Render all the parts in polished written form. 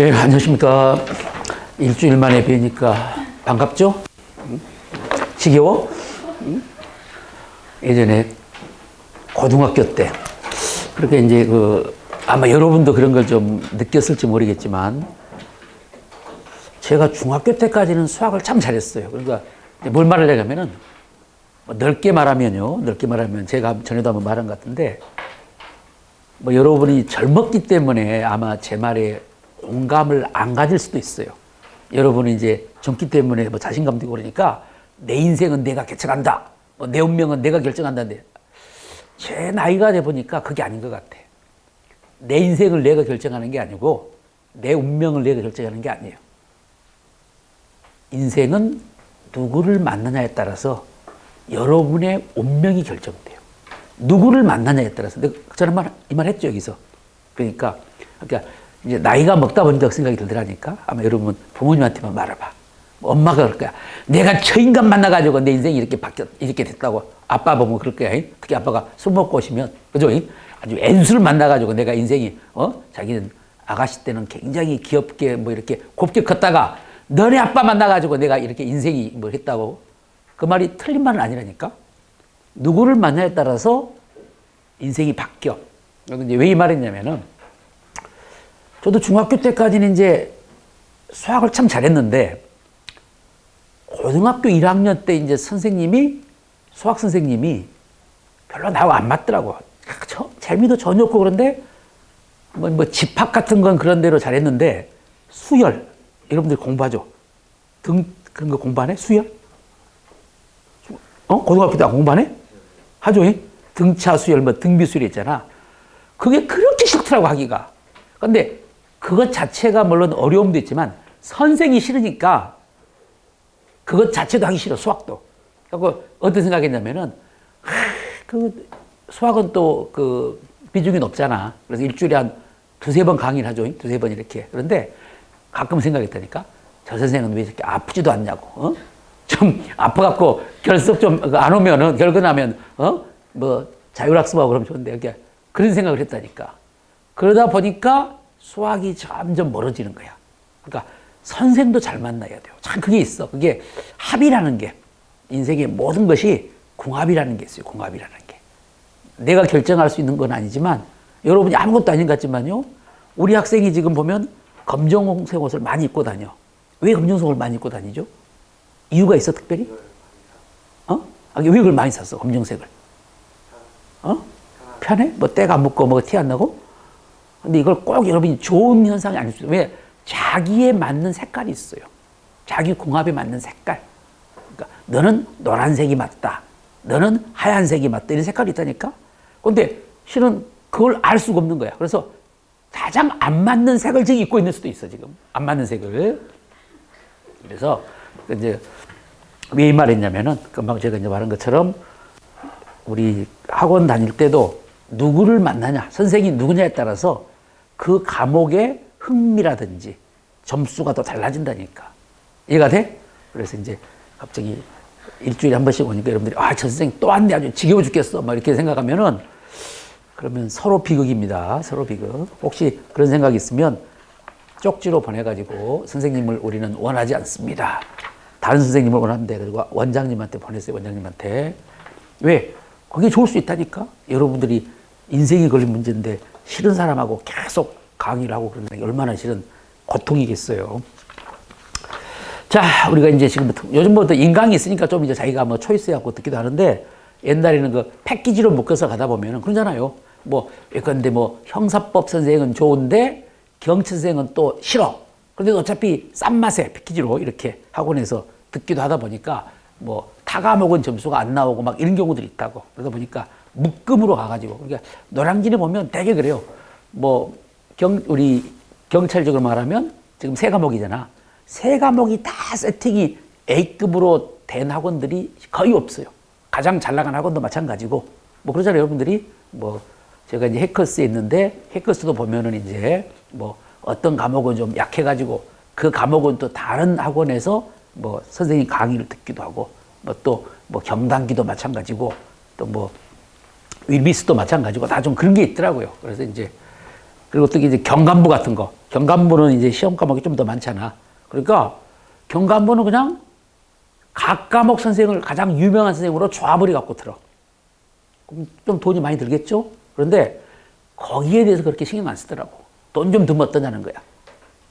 예, 안녕하십니까. 일주일 만에 뵈니까 반갑죠? 지겨워? 예전에 고등학교 때, 그렇게 이제 아마 여러분도 그런 걸 좀 느꼈을지 모르겠지만, 제가 중학교 때까지는 수학을 참 잘했어요. 그러니까 뭘 말하려면은, 넓게 말하면 제가 전에도 한번 말한 것 같은데, 여러분이 젊었기 때문에 아마 제 말에 공감을 안 가질 수도 있어요. 여러분은 이제 젊기 때문에 자신감도 있고 그러니까 내 인생은 내가 개척한다. 내 운명은 내가 결정한다는데 제 나이가 돼 보니까 그게 아닌 것 같아. 내 인생을 내가 결정하는 게 아니고 내 운명을 내가 결정하는 게 아니에요. 인생은 누구를 만나냐에 따라서 여러분의 운명이 결정돼요. 누구를 만나냐에 따라서. 저는 이 말 했죠, 여기서. 그러니까 이제 나이가 먹다 보니까 그 생각이 들더라니까. 아마 여러분 부모님한테만 말해봐. 엄마가 그럴 거야. 내가 저 인간 만나가지고 내 인생이 이렇게 됐다고. 아빠 보면 그럴 거야. 특히 아빠가 술 먹고 오시면, 그죠? 아주 N수를 만나가지고 내가 인생이, 자기는 아가씨 때는 굉장히 귀엽게 이렇게 곱게 컸다가 너네 아빠 만나가지고 내가 이렇게 인생이 했다고. 그 말이 틀린 말은 아니라니까. 누구를 만나냐에 따라서 인생이 바뀌어. 이제 왜 이 말했냐면은, 저도 중학교 때까지는 이제 수학을 참 잘했는데, 고등학교 1학년 때 이제 수학 선생님이 별로 나하고 안 맞더라고. 재미도 전혀 없고 그런데, 집합 같은 건 그런 대로 잘했는데, 수열. 여러분들 공부하죠? 그런 거 공부하네? 수열? 고등학교 때 공부하네? 하죠? 등차 수열, 등비 수열 있잖아. 그게 그렇게 싫더라고, 하기가. 근데 그것 자체가 물론 어려움도 있지만 선생이 싫으니까 그것 자체도 하기 싫어, 수학도. 그래서 어떤 생각했냐면은, 수학은 또 비중이 높잖아. 그래서 일주일에 한 두세 번 강의를 하죠. 두세 번 이렇게. 그런데 가끔 생각했다니까. 저 선생은 왜 이렇게 아프지도 않냐고. 좀 아파갖고 결석 좀 안 오면은, 결근하면, 자율학습하고 그러면 좋은데, 이렇게 그런 생각을 했다니까. 그러다 보니까 수학이 점점 멀어지는 거야. 그러니까 선생도 잘 만나야 돼요. 참 그게 있어. 그게 합이라는 게, 인생의 모든 것이 궁합이라는 게 있어요. 궁합이라는 게. 내가 결정할 수 있는 건 아니지만, 여러분이 아무것도 아닌 것 같지만요, 우리 학생이 지금 보면 검정색 옷을 많이 입고 다녀. 왜 검정색 옷을 많이 입고 다니죠? 이유가 있어, 특별히? 왜 그걸 많이 샀어, 검정색을? 편해? 때가 안 묻고 티 안 나고? 근데 이걸 꼭 여러분이 좋은 현상이 아닐 수 있어요. 왜? 자기에 맞는 색깔이 있어요. 자기 궁합에 맞는 색깔. 그러니까 너는 노란색이 맞다. 너는 하얀색이 맞다. 이런 색깔이 있다니까? 근데 실은 그걸 알 수가 없는 거야. 그래서 가장 안 맞는 색을 지금 입고 있는 수도 있어, 지금. 안 맞는 색을. 그래서 이제 왜 이 말 했냐면은, 금방 제가 이제 말한 것처럼 우리 학원 다닐 때도 누구를 만나냐, 선생이 누구냐에 따라서 그 과목의 흥미라든지 점수가 또 달라진다니까. 이해가 돼? 그래서 이제 갑자기 일주일에 한 번씩 오니까 여러분들이, 저 선생님 또 왔네. 아주 지겨워 죽겠어. 이렇게 생각하면은, 그러면 서로 비극입니다. 서로 비극. 혹시 그런 생각이 있으면 쪽지로 보내가지고, 선생님을 우리는 원하지 않습니다. 다른 선생님을 원하는데, 그리고 원장님한테 보냈어요. 원장님한테. 왜? 그게 좋을 수 있다니까? 여러분들이 인생이 걸린 문제인데 싫은 사람하고 계속 강의를 하고 그러는 게 얼마나 싫은 고통이겠어요. 자, 우리가 이제 지금부터, 요즘부터 인강이 있으니까 좀 이제 자기가 초이스해갖고 듣기도 하는데, 옛날에는 패키지로 묶어서 가다 보면은 그러잖아요. 그런데 형사법 선생은 좋은데 경찰 선생은 또 싫어. 그런데 어차피 싼 맛에 패키지로 이렇게 학원에서 듣기도 하다 보니까 타 과목은 점수가 안 나오고 이런 경우들이 있다고. 그러다 보니까 묶음으로 가가지고. 그러니까 노량진에 보면 되게 그래요. 우리 경찰적으로 말하면 지금 세 과목이잖아. 세 과목이 다 세팅이 A급으로 된 학원들이 거의 없어요. 가장 잘 나간 학원도 마찬가지고. 그러잖아요, 여러분들이. 제가 이제 해커스에 있는데, 해커스도 보면은 이제 어떤 과목은 좀 약해가지고 그 과목은 또 다른 학원에서 선생님 강의를 듣기도 하고, 또 경단기도 마찬가지고, 또 윌비스도 마찬가지고 다 좀 그런 게 있더라고요. 그래서 이제, 그리고 또 이제 경간부 같은 거, 경관부는 이제 시험 과목이 좀 더 많잖아. 그러니까 경관부는 그냥 각 과목 선생을 가장 유명한 선생으로 조합을 갖고 들어. 그럼 좀 돈이 많이 들겠죠? 그런데 거기에 대해서 그렇게 신경 안 쓰더라고. 돈 좀 들면 어떠냐는 거야.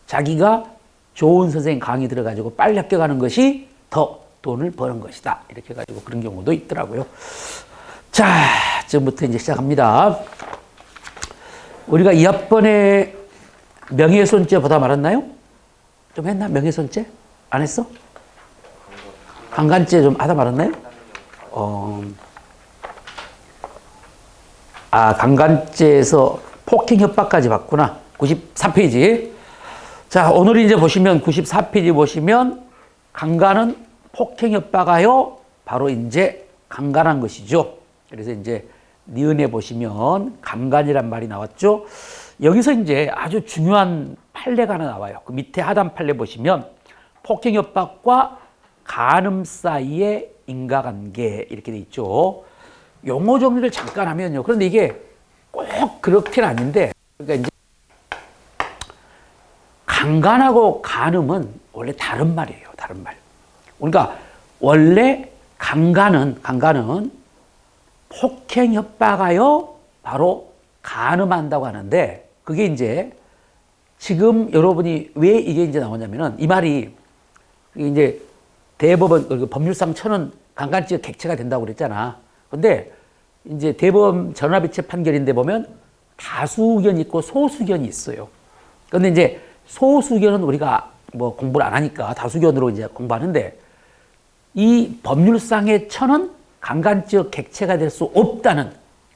자기가 좋은 선생님 강의 들어가지고 빨리 합격하는 것이 더 돈을 버는 것이다. 이렇게 해가지고 그런 경우도 있더라고요. 자, 지금부터 이제 시작합니다. 우리가 2학번에 명예훼손죄 보다 말았나요? 좀 했나? 명예훼손죄? 안 했어? 강간죄 좀 하다 말았나요? 강간죄에서 폭행 협박까지 봤구나. 94페이지. 자, 오늘 이제 보시면 94페이지 보시면 강간은 폭행 협박하여 바로 이제 강간한 것이죠. 그래서 이제 니은에 보시면 강간이란 말이 나왔죠. 여기서 이제 아주 중요한 판례가 하나 나와요. 그 밑에 하단 판례 보시면 폭행 협박과 간음 사이의 인과관계 이렇게 돼 있죠. 용어 정리를 잠깐 하면요. 그런데 이게 꼭 그렇게는 아닌데, 그러니까 이제 강간하고 간음은 원래 다른 말이에요. 다른 말. 그러니까 원래 강간은 폭행 협박하여 바로 간음한다고 하는데, 그게 이제 지금 여러분이 왜 이게 이제 나오냐면은 이 말이 이제 대법원 법률상 천은 강간죄가 객체가 된다고 그랬잖아. 근데 이제 대법원 전화비체 판결인데 보면 다수 의견이 있고 소수 의견이 있어요. 근데 이제 소수 의견은 우리가 뭐 공부를 안 하니까 다수 의견으로 이제 공부하는데, 이 법률상의 천은 강간죄 객체가 될 수 없다는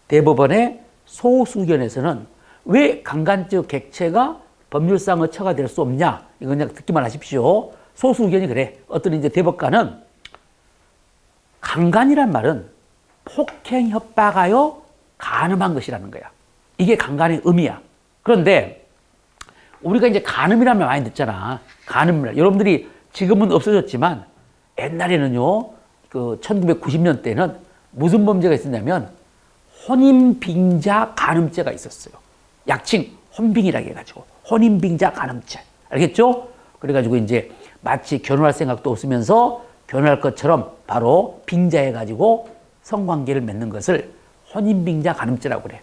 대법원의 소수 의견에서는 왜 강간죄 객체가 법률상의 처가 될 수 없냐? 이건 그냥 듣기만 하십시오. 소수 의견이 그래. 어떤 이제 대법관은 강간이란 말은 폭행 협박하여 간음한 것이라는 거야. 이게 강간의 의미야. 그런데 우리가 이제 간음이라는 말 많이 듣잖아. 간음이라. 여러분들이 지금은 없어졌지만 옛날에는요, 그 1990년대는 무슨 범죄가 있었냐면 혼인빙자 간음죄가 있었어요. 약칭 혼빙이라고 해가지고 혼인빙자 간음죄. 알겠죠? 그래가지고 이제 마치 결혼할 생각도 없으면서 결혼할 것처럼 바로 빙자해가지고 성관계를 맺는 것을 혼인빙자 간음죄라고 그래.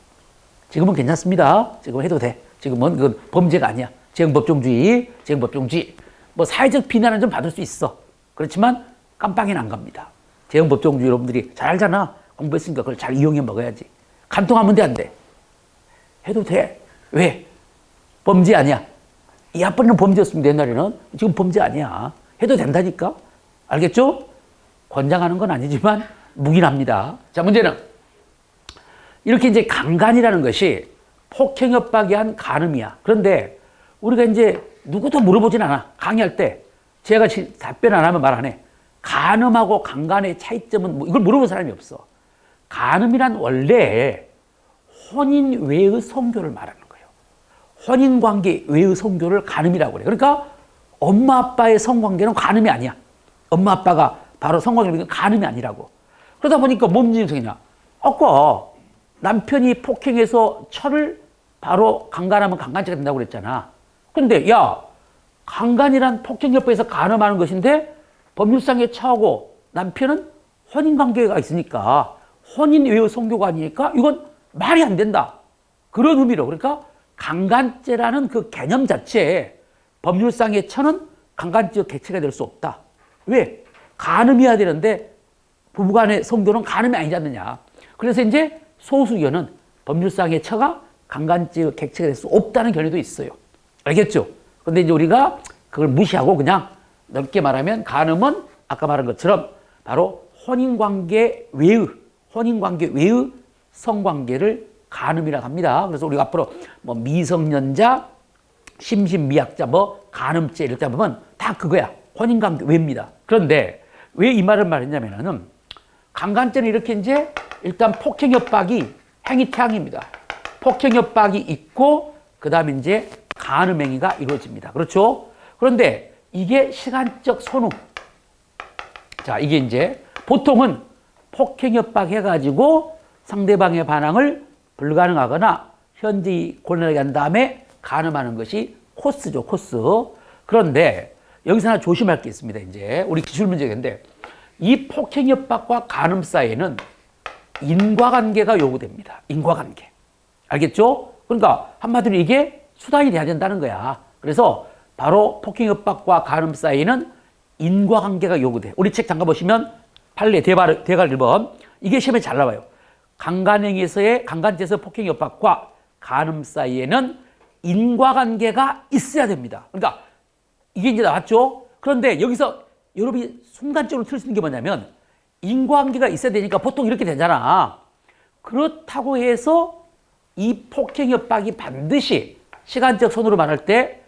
지금은 괜찮습니다. 지금 해도 돼. 지금은 그건 범죄가 아니야. 재형법정주의. 뭐 사회적 비난은 좀 받을 수 있어. 그렇지만 깜빵에는 안 갑니다. 재형법정주의 여러분들이 잘 알잖아. 공부했으니까 그걸 잘 이용해 먹어야지. 간통하면 돼, 안 돼? 해도 돼. 왜? 범죄 아니야. 이 아빠는 범죄였습니다. 옛날에는. 지금 범죄 아니야. 해도 된다니까. 알겠죠? 권장하는 건 아니지만 묵인합니다. 자, 문제는 이렇게 이제 강간이라는 것이 폭행 협박이 한 간음이야. 그런데 우리가 이제 누구도 물어보진 않아. 강의할 때 제가 답변 안 하면 말 안 해. 간음하고 강간의 차이점은 뭐 이걸 물어본 사람이 없어. 간음이란 원래 혼인 외의 성교를 말하는 거예요. 혼인관계 외의 성교를 간음이라고 그래. 그러니까 엄마 아빠의 성관계는 간음이 아니야. 엄마 아빠가 바로 성관계는 간음이 아니라고. 그러다 보니까 뭔 문제가 생기냐. 아까 남편이 폭행해서 철을 바로 강간하면 강간죄가 된다고 그랬잖아. 근데 야, 강간이란 폭행협박에서 간음하는 것인데 법률상에 처하고 남편은 혼인관계가 있으니까 혼인 외의 성교가 아니니까 이건 말이 안 된다. 그런 의미로. 그러니까 강간죄라는 그 개념 자체에 법률상의 처는 강간죄 객체가 될 수 없다. 왜? 간음이어야 되는데 부부간의 성교는 간음이 아니지 않느냐. 그래서 이제 소수 의견은 법률상의 처가 강간죄 객체가 될 수 없다는 견해도 있어요. 알겠죠? 근데 이제 우리가 그걸 무시하고 그냥 넓게 말하면 간음은 아까 말한 것처럼 바로 혼인관계 외의 성관계를 간음이라고 합니다. 그래서 우리가 앞으로 뭐 미성년자, 심신미약자, 뭐 간음죄 이럴 때 보면 다 그거야. 혼인관계 외입니다. 그런데 왜 이 말을 말했냐면은 강간죄는 이렇게 이제 일단 폭행협박이 행위태양입니다. 폭행협박이 있고 그 다음에 이제 간음행위가 이루어집니다. 그렇죠? 그런데 이게 시간적 선후. 자, 이게 이제 보통은 폭행협박 해가지고 상대방의 반항을 불가능하거나 현지 곤란하게 한 다음에 간음하는 것이 코스죠, 코스. 그런데 여기서 하나 조심할 게 있습니다. 이제 우리 기출 문제인데 이 폭행 협박과 간음 사이에는 인과관계가 요구됩니다. 인과관계. 알겠죠? 그러니까 한마디로 이게 수단이 돼야 된다는 거야. 그래서 바로 폭행 협박과 간음 사이에는 인과관계가 요구돼. 우리 책 잠깐 보시면 판례 대갈 1번. 이게 시험에 잘 나와요. 강간행위에서의 강간죄에서 폭행 협박과 간음 사이에는 인과관계가 있어야 됩니다. 그러니까 이게 이제 나왔죠. 그런데 여기서 여러분이 순간적으로 틀 수 있는 게 뭐냐면 인과관계가 있어야 되니까 보통 이렇게 되잖아. 그렇다고 해서 이 폭행 협박이 반드시 시간적 선으로 말할 때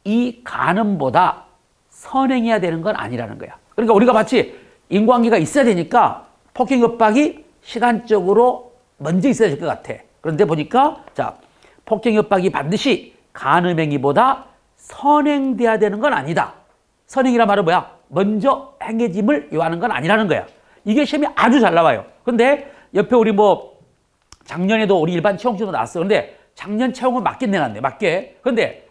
이 간음보다 선행해야 되는 건 아니라는 거야. 그러니까 우리가 마치 인과관계가 있어야 되니까 폭행 협박이 시간적으로 먼저 있어야 될 것 같아. 그런데 보니까 자, 폭행 협박이 반드시 간음 행위보다 선행돼야 되는 건 아니다. 선행이란 말은 뭐야? 먼저 행해짐을 요하는 건 아니라는 거야. 이게 시험이 아주 잘 나와요. 근데 옆에 우리 뭐 작년에도 우리 일반 채용시험도 나왔어. 근데 작년 채용은 맞게 내놨네. 맞게. 근데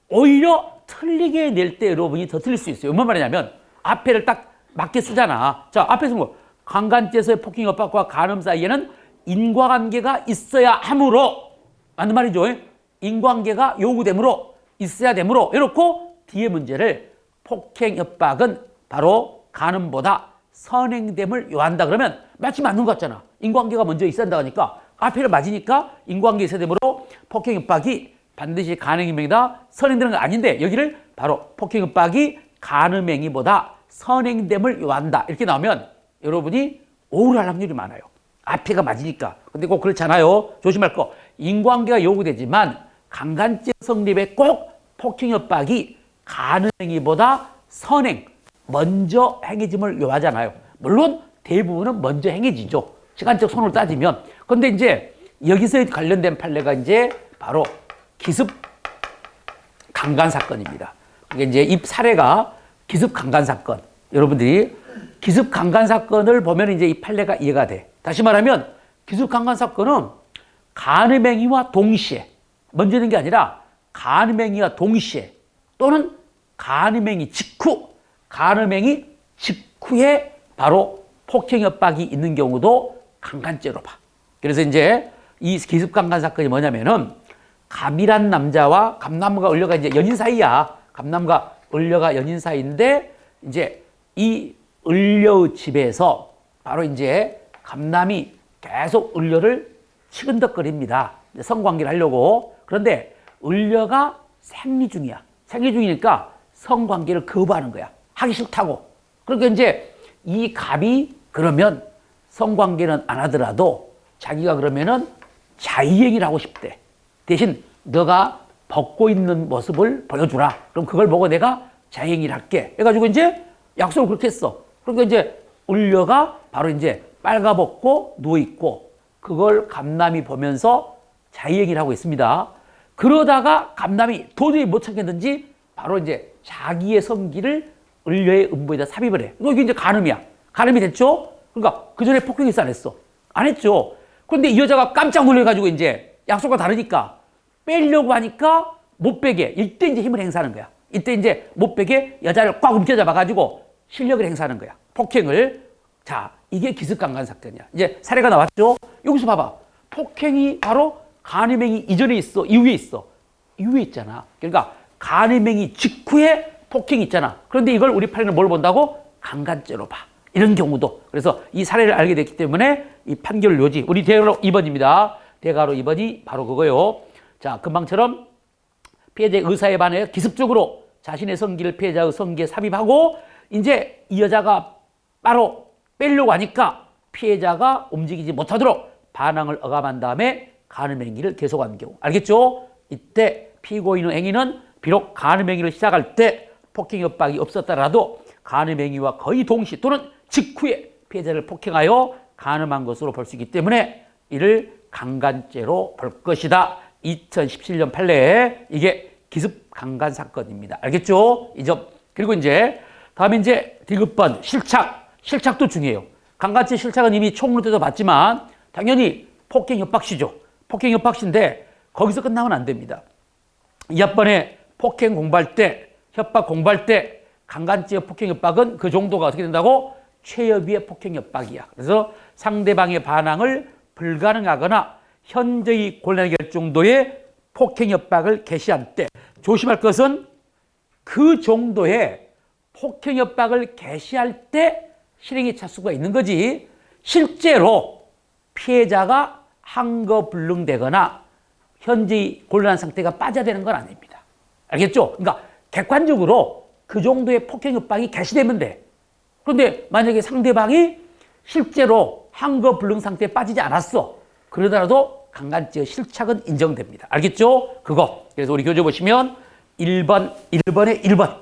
오히려 틀리게 낼 때 여러분이 더 틀릴 수 있어요. 뭔 말이냐면 앞에를 딱 맞게 쓰잖아. 자, 앞에서 뭐 강간죄에서의 폭행 협박과 간음 사이에는 인과관계가 있어야 하므로 맞는 말이죠. 인과관계가 요구되므로 있어야 되므로 이렇고 뒤에 문제를 폭행 협박은 바로 간음보다 선행됨을 요한다 그러면 마치 맞는 것 같잖아. 인과관계가 먼저 있어야 한다 하니까 앞에를 맞으니까 인과관계 있어야 되므로 폭행 협박이 반드시 간음행위다 선행되는 건 아닌데 여기를 바로 폭행 협박이 간음행위보다 선행됨을 요한다 이렇게 나오면 여러분이 오류할 확률이 많아요. 앞에가 맞으니까. 근데 꼭 그렇지 않아요. 조심할 거. 인과관계가 요구되지만 강간죄 성립에 꼭 폭행 협박이 간음행위보다 선행, 먼저 행해짐을 요하잖아요. 물론 대부분은 먼저 행해지죠. 시간적 손으로 따지면. 근데 이제 여기서 관련된 판례가 이제 바로 기습 강간 사건입니다. 이게 이제 이 사례가 기습 강간 사건. 여러분들이 기습 강간 사건을 보면 이제 이 판례가 이해가 돼. 다시 말하면 기습 강간 사건은 간음행위와 동시에 먼저 있는 게 아니라 간음행위와 동시에 또는 간음행위 직후, 간음행위 직후에 바로 폭행 협박이 있는 경우도 강간죄로 봐. 그래서 이제 이 기습 강간 사건이 뭐냐면은 갑이란 남자와 갑남과 을려가 이제 연인 사이야. 갑남과 을려가 연인 사이인데 이제 이 을려의 집에서 바로 이제 갑남이 계속 을려를 치근덕거립니다. 성관계를 하려고. 그런데 을려가 생리 중이야. 생리 중이니까 성관계를 거부하는 거야. 하기 싫다고. 그러니까 이제 이 갑이 그러면 성관계는 안 하더라도 자기가 그러면은 자의행위를 하고 싶대. 대신 너가 벗고 있는 모습을 보여주라. 그럼 그걸 보고 내가 자의행위를 할게. 해가지고 이제 약속을 그렇게 했어. 그러니까 이제 을려가 바로 이제 빨가벗고 누워있고 그걸 갑남이 보면서 자의행위를 하고 있습니다. 그러다가 갑남이 도저히 못 참겠는지 바로 이제 자기의 성기를 을려의 음부에다 삽입을 해. 이게 이제 간음이야. 간음이 됐죠? 그러니까 그 전에 폭행 있어 안 했어? 안 했죠. 그런데 이 여자가 깜짝 놀래가지고 이제 약속과 다르니까 빼려고 하니까 못 빼게. 이때 이제 힘을 행사하는 거야. 이때 이제 못 빼게 여자를 꽉 움켜잡아가지고 실력을 행사하는 거야. 폭행을. 자, 이게 기습강간 사건이야. 이제 사례가 나왔죠? 여기서 봐봐. 폭행이 바로 간음행위 이전에 있어? 이후에 있어? 이후에 있잖아. 그러니까 간음행위 직후에 폭행이 있잖아. 그런데 이걸 우리 판례는 뭘 본다고? 강간죄로 봐. 이런 경우도. 그래서 이 사례를 알게 됐기 때문에 이 판결 요지. 우리 대가로 2번입니다. 대가로 2번이 바로 그거요. 자, 금방처럼 피해자의 의사에 반해 기습적으로 자신의 성기를 피해자의 성기에 삽입하고 이제 이 여자가 바로 빼려고 하니까 피해자가 움직이지 못하도록 반항을 억압한 다음에 간음행위를 계속하는 경우. 알겠죠? 이때 피고인의 행위는 비록 간음행위를 시작할 때 폭행 협박이 없었더라도 간음행위와 거의 동시 또는 직후에 피해자를 폭행하여 간음한 것으로 볼 수 있기 때문에 이를 강간죄로 볼 것이다. 2017년 판례에 이게 기습 강간 사건입니다. 알겠죠? 이 점. 그리고 이제 다음에 이제 디귿번 실착. 실착도 중요해요. 강간죄 실착은 이미 총론 때도 봤지만 당연히 폭행 협박시죠. 폭행 협박시인데 거기서 끝나면 안 됩니다. 이 앞번에 폭행 공부할 때, 협박 공부할 때 강간죄의 폭행 협박은 그 정도가 어떻게 된다고? 최여비의 폭행 협박이야. 그래서 상대방의 반항을 불가능하거나 현저히 곤란할 정도의 폭행 협박을 개시한 때 조심할 것은 그 정도의 폭행 협박을 개시할 때 실행에 착수가 있는 거지, 실제로 피해자가 항거불능되거나 현재 곤란한 상태가 빠져야 되는 건 아닙니다. 알겠죠? 그러니까 객관적으로 그 정도의 폭행 협박이 개시되면 돼. 그런데 만약에 상대방이 실제로 항거불능 상태에 빠지지 않았어, 그러더라도 강간죄의 실착은 인정됩니다. 알겠죠? 그거. 그래서 우리 교재 보시면 1번에 1번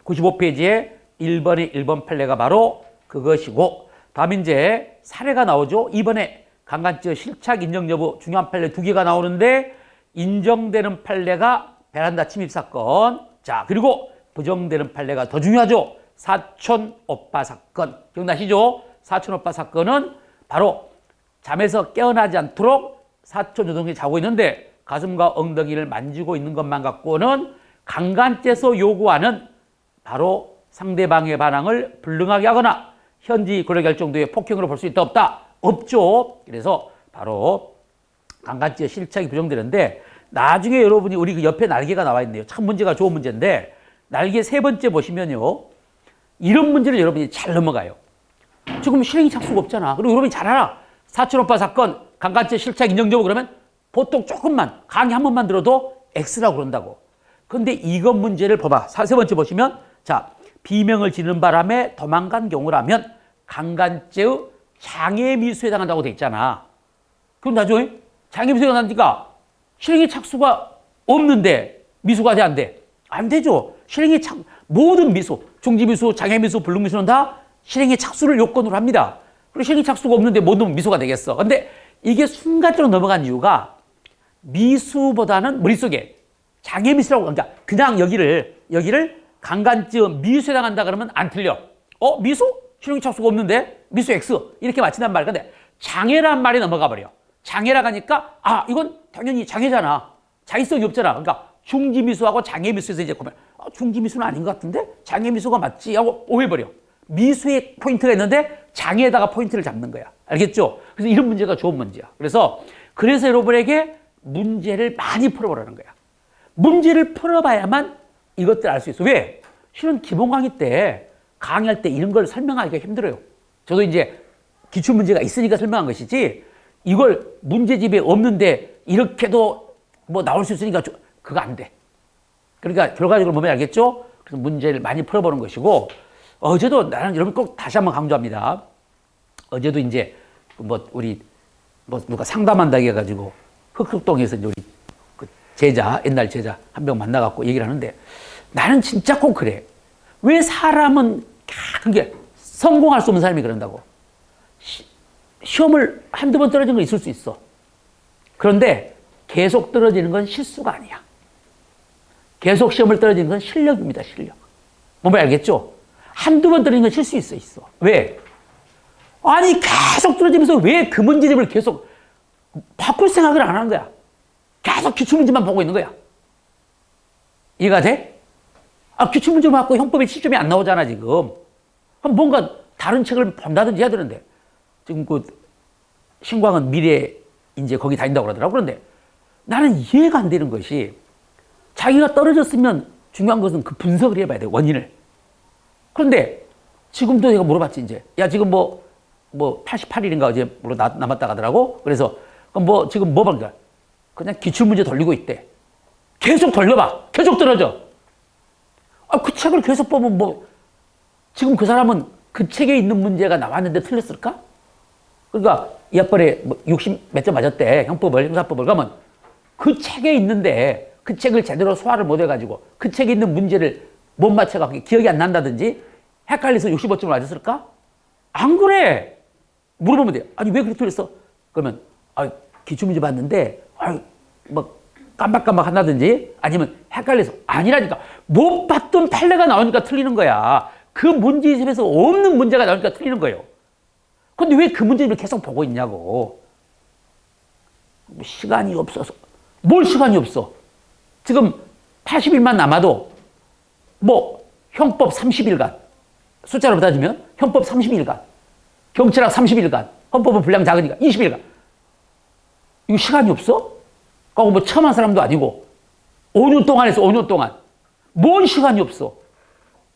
95페이지에 1번에 1번 판례가 바로 그것이고, 다음 이제 사례가 나오죠. 2번에 강간죄 실착 인정 여부 중요한 판례 2개가 나오는데, 인정되는 판례가 베란다 침입 사건, 자 그리고 부정되는 판례가 더 중요하죠. 사촌 오빠 사건. 기억나시죠? 사촌 오빠 사건은 바로 잠에서 깨어나지 않도록 사촌 여동생이 자고 있는데 가슴과 엉덩이를 만지고 있는 것만 갖고는 강간죄에서 요구하는 바로 상대방의 반항을 불능하게 하거나 현지 고려할 정도의 폭행으로 볼 수 있다 없다? 없죠. 그래서 바로 강간죄 실착이 부정되는데, 나중에 여러분이 우리 그 옆에 날개가 나와 있네요. 참 문제가 좋은 문제인데, 날개 세 번째 보시면요, 이런 문제를 여러분이 잘 넘어가요. 지금 실행이 착수가 없잖아. 그리고 여러분이 잘 알아. 사촌 오빠 사건 강간죄 실착 인정 여부 그러면 보통 조금만 강의 한 번만 들어도 X라고 그런다고. 근데 이것 문제를 봐봐. 세 번째 보시면, 자 비명을 지르는 바람에 도망간 경우라면 강간죄의 장애미수에 해당한다고 돼 있잖아. 그럼 나중에 장애미수에 해당하니까 실행의 착수가 없는데 미수가 돼, 안 돼? 안 되죠. 실행의 모든 미수, 중지미수, 장애미수, 불능미수는 다 실행의 착수를 요건으로 합니다. 그리고 실행의 착수가 없는데 모든 미수가 되겠어. 근데 이게 순간적으로 넘어간 이유가 미수보다는 머릿속에 장애미수라고, 그러니까 그냥 여기를 강간죄 미수에 해당한다 그러면 안 틀려. 미수? 실행의 착수가 없는데 미수 X 이렇게 맞힌단 말이야. 근데 장애란 말이 넘어가 버려. 장애라 하니까 이건 당연히 장애잖아. 자의성이 없잖아. 그러니까 중지미수하고 장애미수에서 이제 보면 중지미수는 아닌 것 같은데 장애미수가 맞지 하고 오해버려. 미수의 포인트가 있는데 장애에다가 포인트를 잡는 거야. 알겠죠? 그래서 이런 문제가 좋은 문제야. 그래서 여러분에게 문제를 많이 풀어보라는 거야. 문제를 풀어봐야만 이것들 알 수 있어. 왜? 실은 기본 강의 때 강의할 때 이런 걸 설명하기가 힘들어요. 저도 이제 기출문제가 있으니까 설명한 것이지, 이걸 문제집에 없는데 이렇게도 뭐 나올 수 있으니까 그거 안 돼. 그러니까 결과적으로 보면 알겠죠? 그래서 문제를 많이 풀어보는 것이고, 어제도 나는 여러분 꼭 다시 한번 강조합니다. 어제도 이제 우리 누가 상담한다고 해가지고 흑흑동에서 이제 우리 그 제자, 옛날 제자 한 명 만나갖고 얘기를 하는데, 나는 진짜 꼭 그래. 왜 사람은 그게 성공할 수 없는 사람이 그런다고. 시험을 한두 번 떨어진 건 있을 수 있어. 그런데 계속 떨어지는 건 실수가 아니야. 계속 시험을 떨어지는 건 실력입니다, 실력. 뭔지 알겠죠? 한두 번 떨어지는 건 실수 있어. 왜? 아니, 계속 떨어지면서 왜 그 문제집을 계속 바꿀 생각을 안 하는 거야? 계속 기출문제만 보고 있는 거야. 이해가 돼? 기출문제만 갖고 형법에 시점이 안 나오잖아, 지금. 그럼 뭔가 다른 책을 본다든지 해야 되는데. 지금 신광은 미래 이제 거기 다닌다고 그러더라고. 그런데 나는 이해가 안 되는 것이, 자기가 떨어졌으면 중요한 것은 그 분석을 해봐야 돼, 원인을. 그런데 지금도 내가 물어봤지, 이제. 야, 지금 88일인가 어제 남았다 가더라고. 그래서 지금 뭐 봐? 그냥 기출문제 돌리고 있대. 계속 돌려봐. 계속 떨어져. 그 책을 계속 보면 지금 그 사람은 그 책에 있는 문제가 나왔는데 틀렸을까? 그러니까 이 학벌에 60 몇 점 맞았대. 형사법을 가면 그 책에 있는데 그 책을 제대로 소화를 못 해가지고 그 책에 있는 문제를 못 맞춰갖고 기억이 안 난다든지 헷갈려서 65점을 맞았을까? 안 그래. 물어보면 돼. 아니, 왜 그렇게 틀렸어? 그러면 기출문제 봤는데 깜박깜박 한다든지 아니면 헷갈려서. 아니라니까. 못 봤던 판례가 나오니까 틀리는 거야. 그 문제집에서 없는 문제가 나오니까 틀리는 거예요. 근데 왜 그 문제집을 계속 보고 있냐고. 시간이 없어서. 뭘 시간이 없어? 지금 80일만 남아도 뭐 형법 30일간 숫자로 따지면 형법 30일간 경찰학 30일간 헌법은 분량 작으니까 20일간 이거 시간이 없어? 그거 뭐 처음 한 사람도 아니고 5년 동안 했어. 5년 동안 뭔 시간이 없어.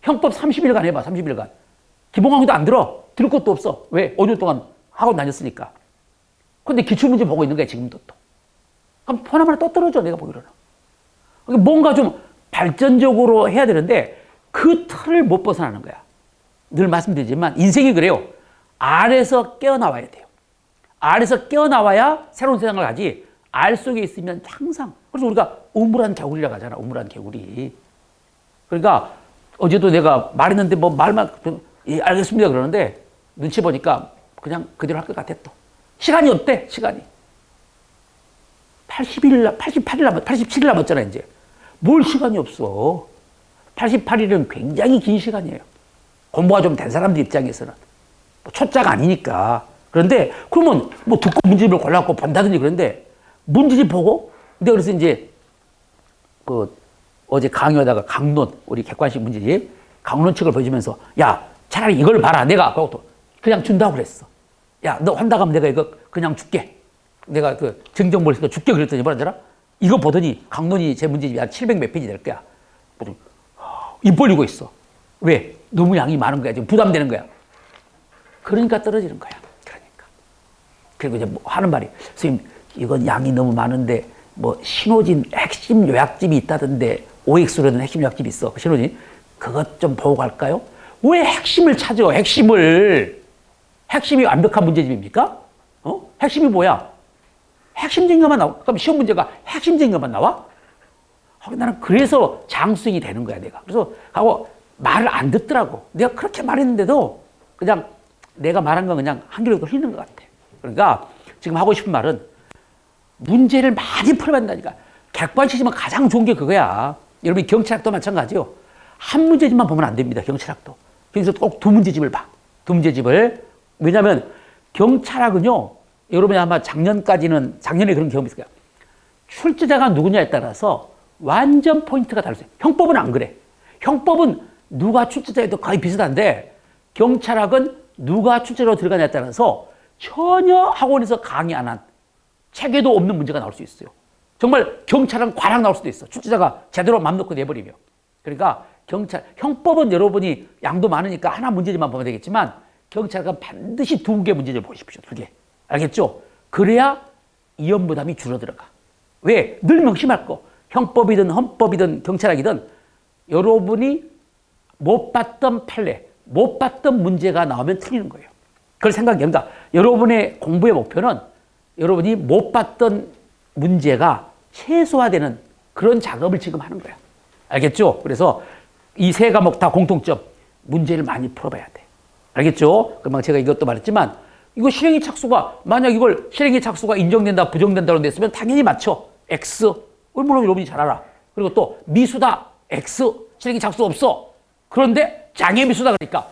형법 30일간 해봐. 30일간 기본강의도 안 들어. 들을 것도 없어. 왜? 5년 동안 학원 다녔으니까. 근데 기출문제 보고 있는 거야 지금도 또. 그럼 폰 하나 또 떨어져 내가 보기로는. 뭔가 좀 발전적으로 해야 되는데 그 틀을 못 벗어나는 거야. 늘 말씀드리지만 인생이 그래요. 알에서 깨어나와야 돼요. 알에서 깨어나와야 새로운 세상을 가지. 알 속에 있으면 항상. 그래서 우리가 우물안 개구리라고 하잖아. 우물안 개구리. 그러니까 어제도 내가 말했는데 뭐 말만 예, 알겠습니다 그러는데 눈치 보니까 그냥 그대로 할 것 같아 또. 시간이 없대. 시간이. 80일, 88일 남았, 87일 남았잖아 이제. 뭘 시간이 없어. 88일은 굉장히 긴 시간이에요. 공부가 좀 된 사람들 입장에서는. 뭐 초짜가 아니니까. 그런데 그러면 뭐 듣고 문제집을 골라갖고 본다든지 그런데 문제집 보고 근데 그래서 이제 그 어제 강의하다가 강론 우리 객관식 문제집 강론 책을 보여주면서 야 차라리 이걸 봐라 내가 그것도 그냥 준다고 그랬어. 야 너 한다고 하면 내가 이거 그냥 줄게. 내가 그 증정볼 있으니까 줄게 그랬더니 뭐라 하더라? 이거 보더니 강론이 제 문제집이 한 700 몇 페이지 될 거야. 입 벌리고 있어. 왜? 너무 양이 많은 거야. 지금 부담되는 거야. 그러니까 떨어지는 거야. 그러니까. 그리고 이제 뭐 하는 말이 선생님 이건 양이 너무 많은데 뭐 신호진 핵심 요약집이 있다던데 OX로 된 핵심 요약집이 있어. 신호진 그것 좀 보고 갈까요? 왜 핵심을 찾아? 핵심을. 핵심이 완벽한 문제집입니까? 핵심이 뭐야? 핵심적인 것만 나와. 그럼 시험 문제가 핵심적인 것만 나와? 나는 그래서 장수생이 되는 거야, 내가. 그래서 하고 말을 안 듣더라고. 내가 그렇게 말했는데도 그냥 내가 말한 건 그냥 한 귀로 흘리는 것 같아. 그러니까 지금 하고 싶은 말은 문제를 많이 풀어야 된다니까. 객관식이면 가장 좋은 게 그거야. 여러분 경찰학도 마찬가지요. 한 문제집만 보면 안 됩니다. 경찰학도. 그래서 꼭 두 문제집을 봐. 두 문제집을. 왜냐하면 경찰학은요. 여러분이 아마 작년에 그런 경험이 있을 거야. 출제자가 누구냐에 따라서 완전 포인트가 다르죠. 형법은 안 그래. 형법은 누가 출제자에도 거의 비슷한데 경찰학은 누가 출제자로 들어가냐에 따라서 전혀 학원에서 강의 안 한 책에도 없는 문제가 나올 수 있어요. 정말 경찰은 과락 나올 수도 있어. 출제자가 제대로 맘 놓고 내버리면. 그러니까 형법은 여러분이 양도 많으니까 하나 문제집만 보면 되겠지만 경찰학은 반드시 두 개 문제집을 보십시오. 두 개. 알겠죠? 그래야 이연 부담이 줄어들어가. 왜? 늘 명심할 거. 형법이든 헌법이든 경찰학이든 여러분이 못 봤던 판례, 못 봤던 문제가 나오면 틀리는 거예요. 그걸 생각해. 그러니까 여러분의 공부의 목표는 여러분이 못 봤던 문제가 최소화되는 그런 작업을 지금 하는 거야. 알겠죠? 그래서 이 세 과목 다 공통점. 문제를 많이 풀어봐야 돼. 알겠죠? 그러면 제가 이것도 말했지만 이거 실행위 착수가 만약 이걸 실행위 착수가 인정된다 부정된다로 냈으면 당연히 맞춰. X. 물론 여러분이 잘 알아. 그리고 또 미수다. X. 실행위 착수 없어. 그런데 장애 미수다 그러니까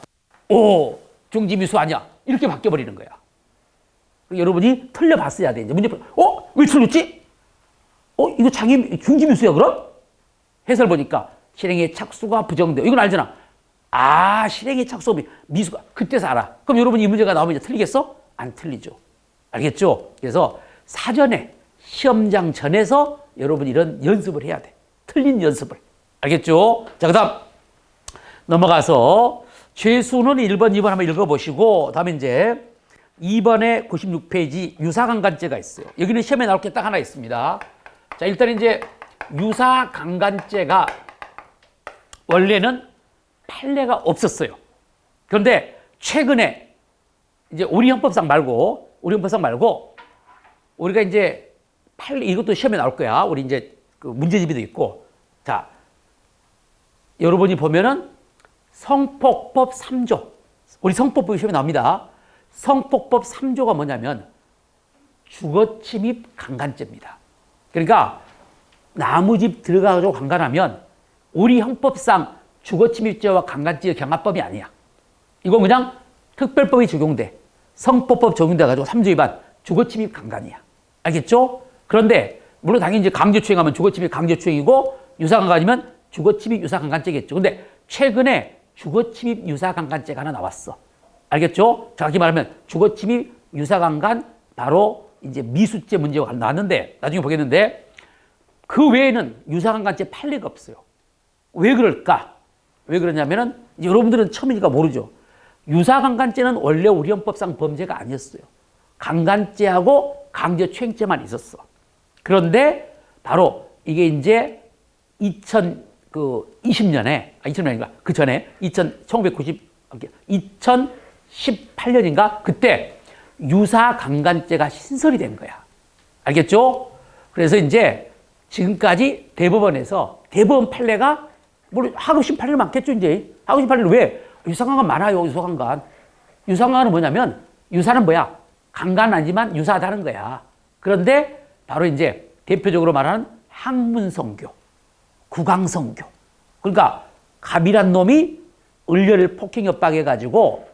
오 중지 미수 아니야. 이렇게 바뀌어버리는 거야. 여러분이 틀려봤어야 돼. 이제 문제 왜 틀렸지? 이거 장애 중지 미수야 그럼? 해설 보니까 실행의 착수가 부정돼. 이건 알잖아. 아 실행의 착수 미수가 그때서 알아. 그럼 여러분이 이 문제가 나오면 이제 틀리겠어? 안 틀리죠. 알겠죠? 그래서 사전에 시험장 전에서 여러분 이런 연습을 해야 돼. 틀린 연습을. 알겠죠? 자, 그 다음 넘어가서 죄수는 1번, 2번 한번 읽어보시고 다음에 이제 2번에 96페이지 유사강간죄가 있어요. 여기는 시험에 나올 게 딱 하나 있습니다. 자, 일단 이제 유사강간죄가 원래는 판례가 없었어요. 그런데 최근에 이제 우리 헌법상 말고 우리가 이제 이것도 시험에 나올 거야. 우리 이제 그 문제집에도 있고. 자, 여러분이 보면은 성폭법 3조. 우리 성폭법 시험에 나옵니다. 성폭법 3조가 뭐냐면 주거침입 강간죄입니다. 그러니까 나무집 들어가가지고 강간하면 우리 헌법상 주거침입죄와 강간죄의 경합법이 아니야. 이건 그냥 특별법이 적용돼. 성폭법 적용돼가지고 3조 위반 주거침입 강간이야. 알겠죠? 그런데 물론 당연히 이제 강제추행하면 주거침입 강제추행이고 유사강간이면 주거침입 유사강간죄겠죠. 근데 최근에 주거침입 유사강간죄가 하나 나왔어. 알겠죠? 정확히 말하면 주거침입 유사강간 바로 이제 미수죄 문제가 나왔는데 나중에 보겠는데 그 외에는 유사강간죄 판례가 없어요. 왜 그럴까? 왜 그러냐면은 여러분들은 처음이니까 모르죠. 유사강간죄는 원래 우리 헌법상 범죄가 아니었어요. 강간죄하고 강제추행죄만 있었어. 그런데 바로 이게 이제 2020년인가 그 전에 2018년인가 그때 유사강간죄가 신설이 된 거야. 알겠죠? 그래서 이제 지금까지 대법원에서 대법원 판례가 물론 하고 싶은 판례는 많겠죠. 이제 하고 싶은 판례는 왜? 유사강간 많아요. 유사강간. 유사강간은 뭐냐면 유사는 뭐야? 강간은 아니지만 유사하다는 거야. 그런데 바로 이제 대표적으로 말하는 학문성교, 국왕성교. 그러니까 갑이란 놈이 을려를 폭행 협박해가지고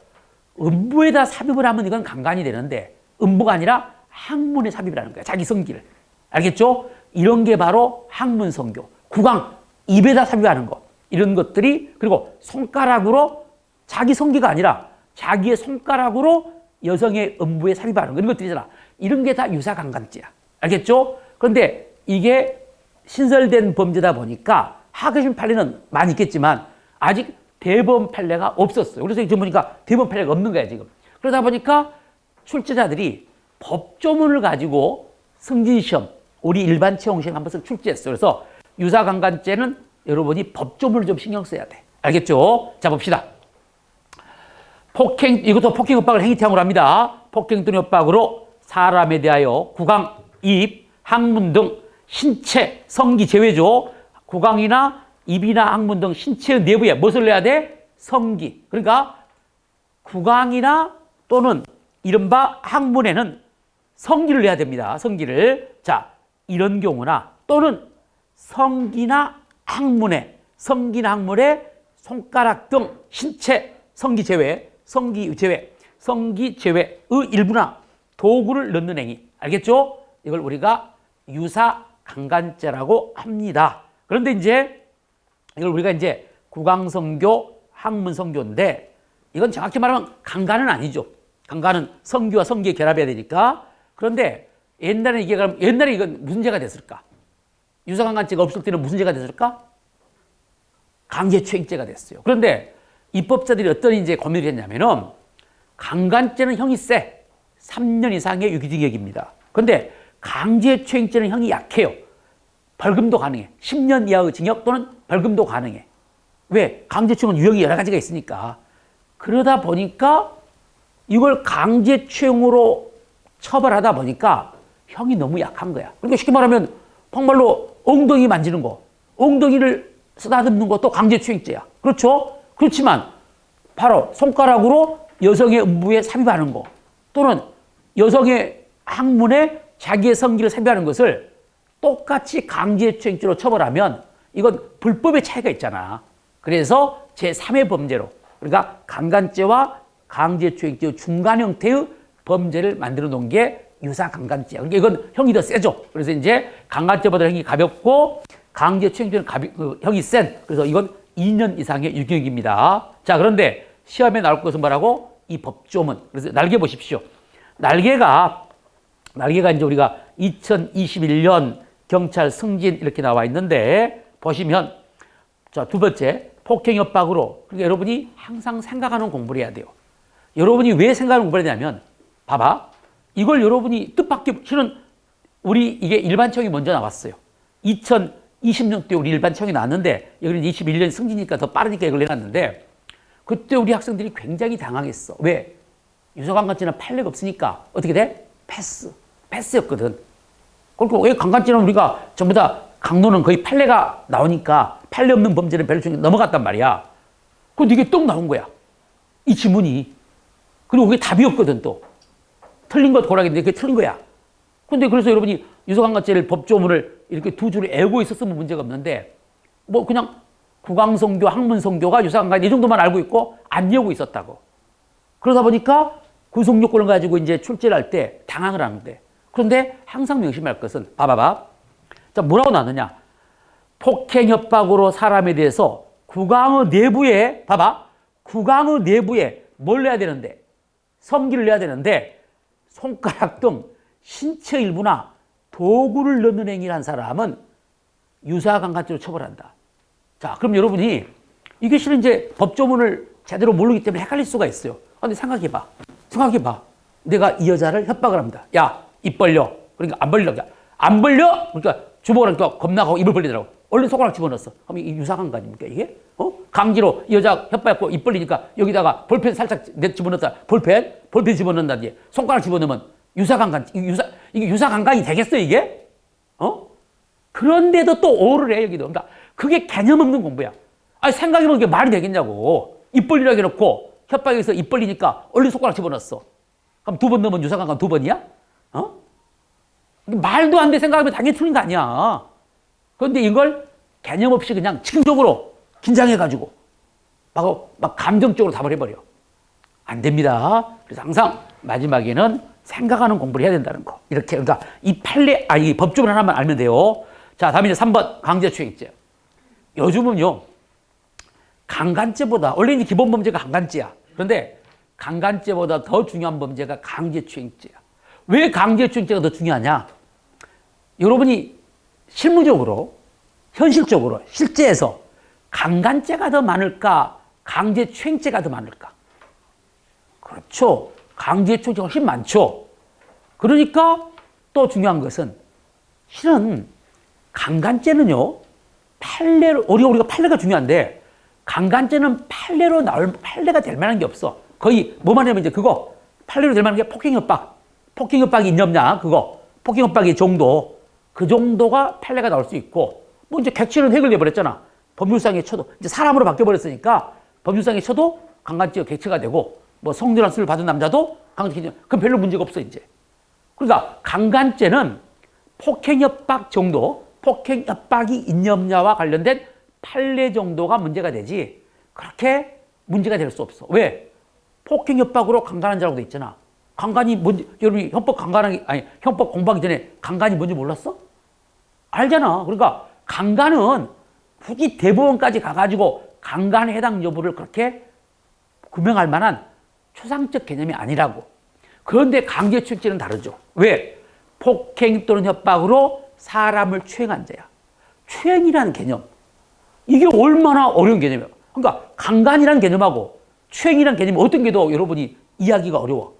음부에다 삽입을 하면 이건 강간이 되는데 음부가 아니라 학문에 삽입을 하는 거야. 자기 성기를. 알겠죠? 이런 게 바로 학문성교. 국왕 입에다 삽입하는 거. 이런 것들이 그리고 손가락으로 자기 성기가 아니라 자기의 손가락으로 여성의 음부에 삽입하는 거. 이런 것들이잖아. 이런 게 다 유사강간죄야. 알겠죠? 그런데 이게 신설된 범죄다 보니까 하고 싶은 판례는 많이 있겠지만 아직 대법원 판례가 없었어요. 그래서 지금 보니까 대법원 판례가 없는 거야, 지금. 그러다 보니까 출제자들이 법조문을 가지고 승진시험, 우리 일반 채용시험 한 번씩 출제했어요. 그래서 유사강간죄는 여러분이 법조문을 좀 신경 써야 돼. 알겠죠? 자, 봅시다. 폭행, 이것도 폭행 협박을 행위태양으로 합니다. 폭행 또는 협박으로 사람에 대하여 구강, 입, 항문 등 신체, 성기 제외죠. 구강이나 입이나 항문 등 신체 내부에 무엇을 내야 돼? 성기. 그러니까 구강이나 또는 이른바 항문에는 성기를 내야 됩니다. 성기를. 자, 이런 경우나 또는 성기나 항문에 손가락 등 신체 성기 제외, 성기 제외의 일부나 도구를 넣는 행위. 알겠죠? 이걸 우리가 유사강간죄라고 합니다. 그런데 이제 이걸 우리가 이제 국왕성교, 학문성교인데 이건 정확히 말하면 강간은 아니죠. 강간은 성기와 성기의 결합해야 되니까. 그런데 옛날에 이건 무슨 죄가 됐을까? 유사강간죄가 없을 때는 무슨 죄가 됐을까? 강제추행죄가 됐어요. 그런데 입법자들이 어떤 이제 고민을 했냐면은 강간죄는 형이 세. 3년 이상의 유기징역입니다. 그런데 강제추행죄는 형이 약해요. 벌금도 가능해. 10년 이하의 징역 또는 벌금도 가능해. 왜? 강제추행은 유형이 여러 가지가 있으니까. 그러다 보니까 이걸 강제추행으로 처벌하다 보니까 형이 너무 약한 거야. 그러니까 쉽게 말하면 정말로 엉덩이 만지는 거, 엉덩이를 쓰다듬는 것도 강제추행죄야. 그렇죠? 그렇지만 바로 손가락으로 여성의 음부에 삽입하는 거 또는 여성의 항문에 자기의 성기를 삽입하는 것을 똑같이 강제추행죄로 처벌하면 이건 불법의 차이가 있잖아. 그래서 제3의 범죄로 그러니까 강간죄와 강제추행죄의 중간 형태의 범죄를 만들어 놓은 게 유사강간죄야. 그러니까 이건 형이 더 세죠. 그래서 이제 강간죄보다 형이 가볍고 강제추행죄는 형이 센. 그래서 이건 2년 이상의 유기징역입니다. 자, 그런데 시험에 나올 것은 뭐라고? 이 법조문. 그래서 날개 보십시오. 날개가 이제 우리가 2021년 경찰 승진 이렇게 나와 있는데 보시면 자, 두 번째 폭행 협박으로. 그러니까 여러분이 항상 생각하는 공부를 해야 돼요. 여러분이 왜 생각하는 공부를 해야 되냐면 봐봐. 이걸 여러분이 뜻밖의 실은 우리 이게 일반청이 먼저 나왔어요. 2020년도에 우리 일반청이 나왔는데 여기는 21년 승진이니까 더 빠르니까 이걸 내놨는데 그때 우리 학생들이 굉장히 당황했어. 왜? 유사강간죄는 판례가 없으니까 어떻게 돼? 패스였거든. 그리고 왜 강간죄는 우리가 전부 다 강론은 거의 판례가 나오니까 판례 없는 범죄는 별로 중에 넘어갔단 말이야. 근데 이게 또 나온 거야. 이 지문이. 그리고 그게 답이었거든 또. 틀린 것 고라겠는데 그게 틀린 거야. 근데 그래서 여러분이 유사강간죄를 법조문을 이렇게 두 줄을 애고 있었으면 문제가 없는데 뭐 그냥 국왕성교, 학문성교가 유사강간 이 정도만 알고 있고 안 외우고 있었다고. 그러다 보니까 구속요건을 가지고 이제 출제를 할 때 당황을 하는데 그런데 항상 명심할 것은 봐봐봐. 자, 뭐라고 나느냐? 폭행 협박으로 사람에 대해서 구강의 내부에, 봐봐. 구강의 내부에 뭘 내야 되는데? 성기를 내야 되는데, 손가락 등 신체 일부나 도구를 넣는 행위를 한 사람은 유사강간죄로 처벌한다. 자, 그럼 여러분이 이게 실은 이제 법조문을 제대로 모르기 때문에 헷갈릴 수가 있어요. 근데 생각해봐. 생각해봐. 내가 이 여자를 협박을 합니다. 야, 입 벌려. 그러니까 안 벌리라고. 안 벌려? 그러니까 주먹을 하니까 겁나고 입을 벌리더라고. 얼른 손가락 집어넣었어. 그럼 이게 유사강간입니까, 이게? 강제로 이 여자 협박했고 입 벌리니까 여기다가 볼펜 살짝 집어넣었다. 볼펜 집어넣는다든지 손가락 집어넣으면 유사강간, 이게 유사강간이 되겠어, 이게? 그런데도 또 오를 해, 여기도. 그러니까 그게 개념 없는 공부야. 아니, 생각해보면 그게 말이 되겠냐고. 입 벌리라고 해놓고 협박에서 입 벌리니까 얼른 손가락 집어넣었어. 그럼 2번 넣으면 유사강간 2번이야? 말도 안 돼 생각하면 당연히 틀린 거 아니야. 그런데 이걸 개념 없이 그냥 즉흥적으로 긴장해가지고 막 감정적으로 답을 해버려. 안 됩니다. 그래서 항상 마지막에는 생각하는 공부를 해야 된다는 거. 이렇게, 그러니까 이 법조문 하나만 알면 돼요. 자, 다음에 이제 3번 강제추행죄. 요즘은요, 강간죄보다, 원래 이제 기본 범죄가 강간죄야. 그런데 강간죄보다 더 중요한 범죄가 강제추행죄야. 왜 강제추행죄가 더 중요하냐? 여러분이 실무적으로, 현실적으로, 실제에서 강간죄가 더 많을까? 강제추행죄가 더 많을까? 그렇죠. 강제추행죄가 훨씬 많죠. 그러니까 또 중요한 것은 실은 강간죄는요, 우리가 판례가 중요한데 강간죄는 판례가 될 만한 게 없어. 거의 뭐만 하면 이제 그거 판례로 될 만한 게 폭행협박이 있냐 그거 폭행협박의 정도, 그 정도가 판례가 나올 수 있고, 뭐 이제 객체는 해결돼 버렸잖아. 법률상의 처도 이제 사람으로 바뀌어 버렸으니까 법률상의 처도 강간죄가 객체가 되고, 뭐 성렬한 수를 받은 남자도 강간죄, 그럼 별로 문제가 없어 이제. 그러니까 강간죄는 폭행협박 정도, 폭행협박이 있냐 없냐와 관련된 판례 정도가 문제가 되지 그렇게 문제가 될 수 없어. 왜? 폭행협박으로 강간한 자라고 돼 있잖아. 강간이 뭔지, 여러분이 형법 공부하기 전에 강간이 뭔지 몰랐어? 알잖아. 그러니까 강간은 굳이 대법원까지 가가지고 강간에 해당 여부를 그렇게 규명할 만한 초상적 개념이 아니라고. 그런데 강제추행죄는 다르죠. 왜? 폭행 또는 협박으로 사람을 추행한 자야. 추행이라는 개념, 이게 얼마나 어려운 개념이야. 그러니까 강간이라는 개념하고 추행이라는 개념이 어떤 게 더 여러분이 이해하기가 어려워?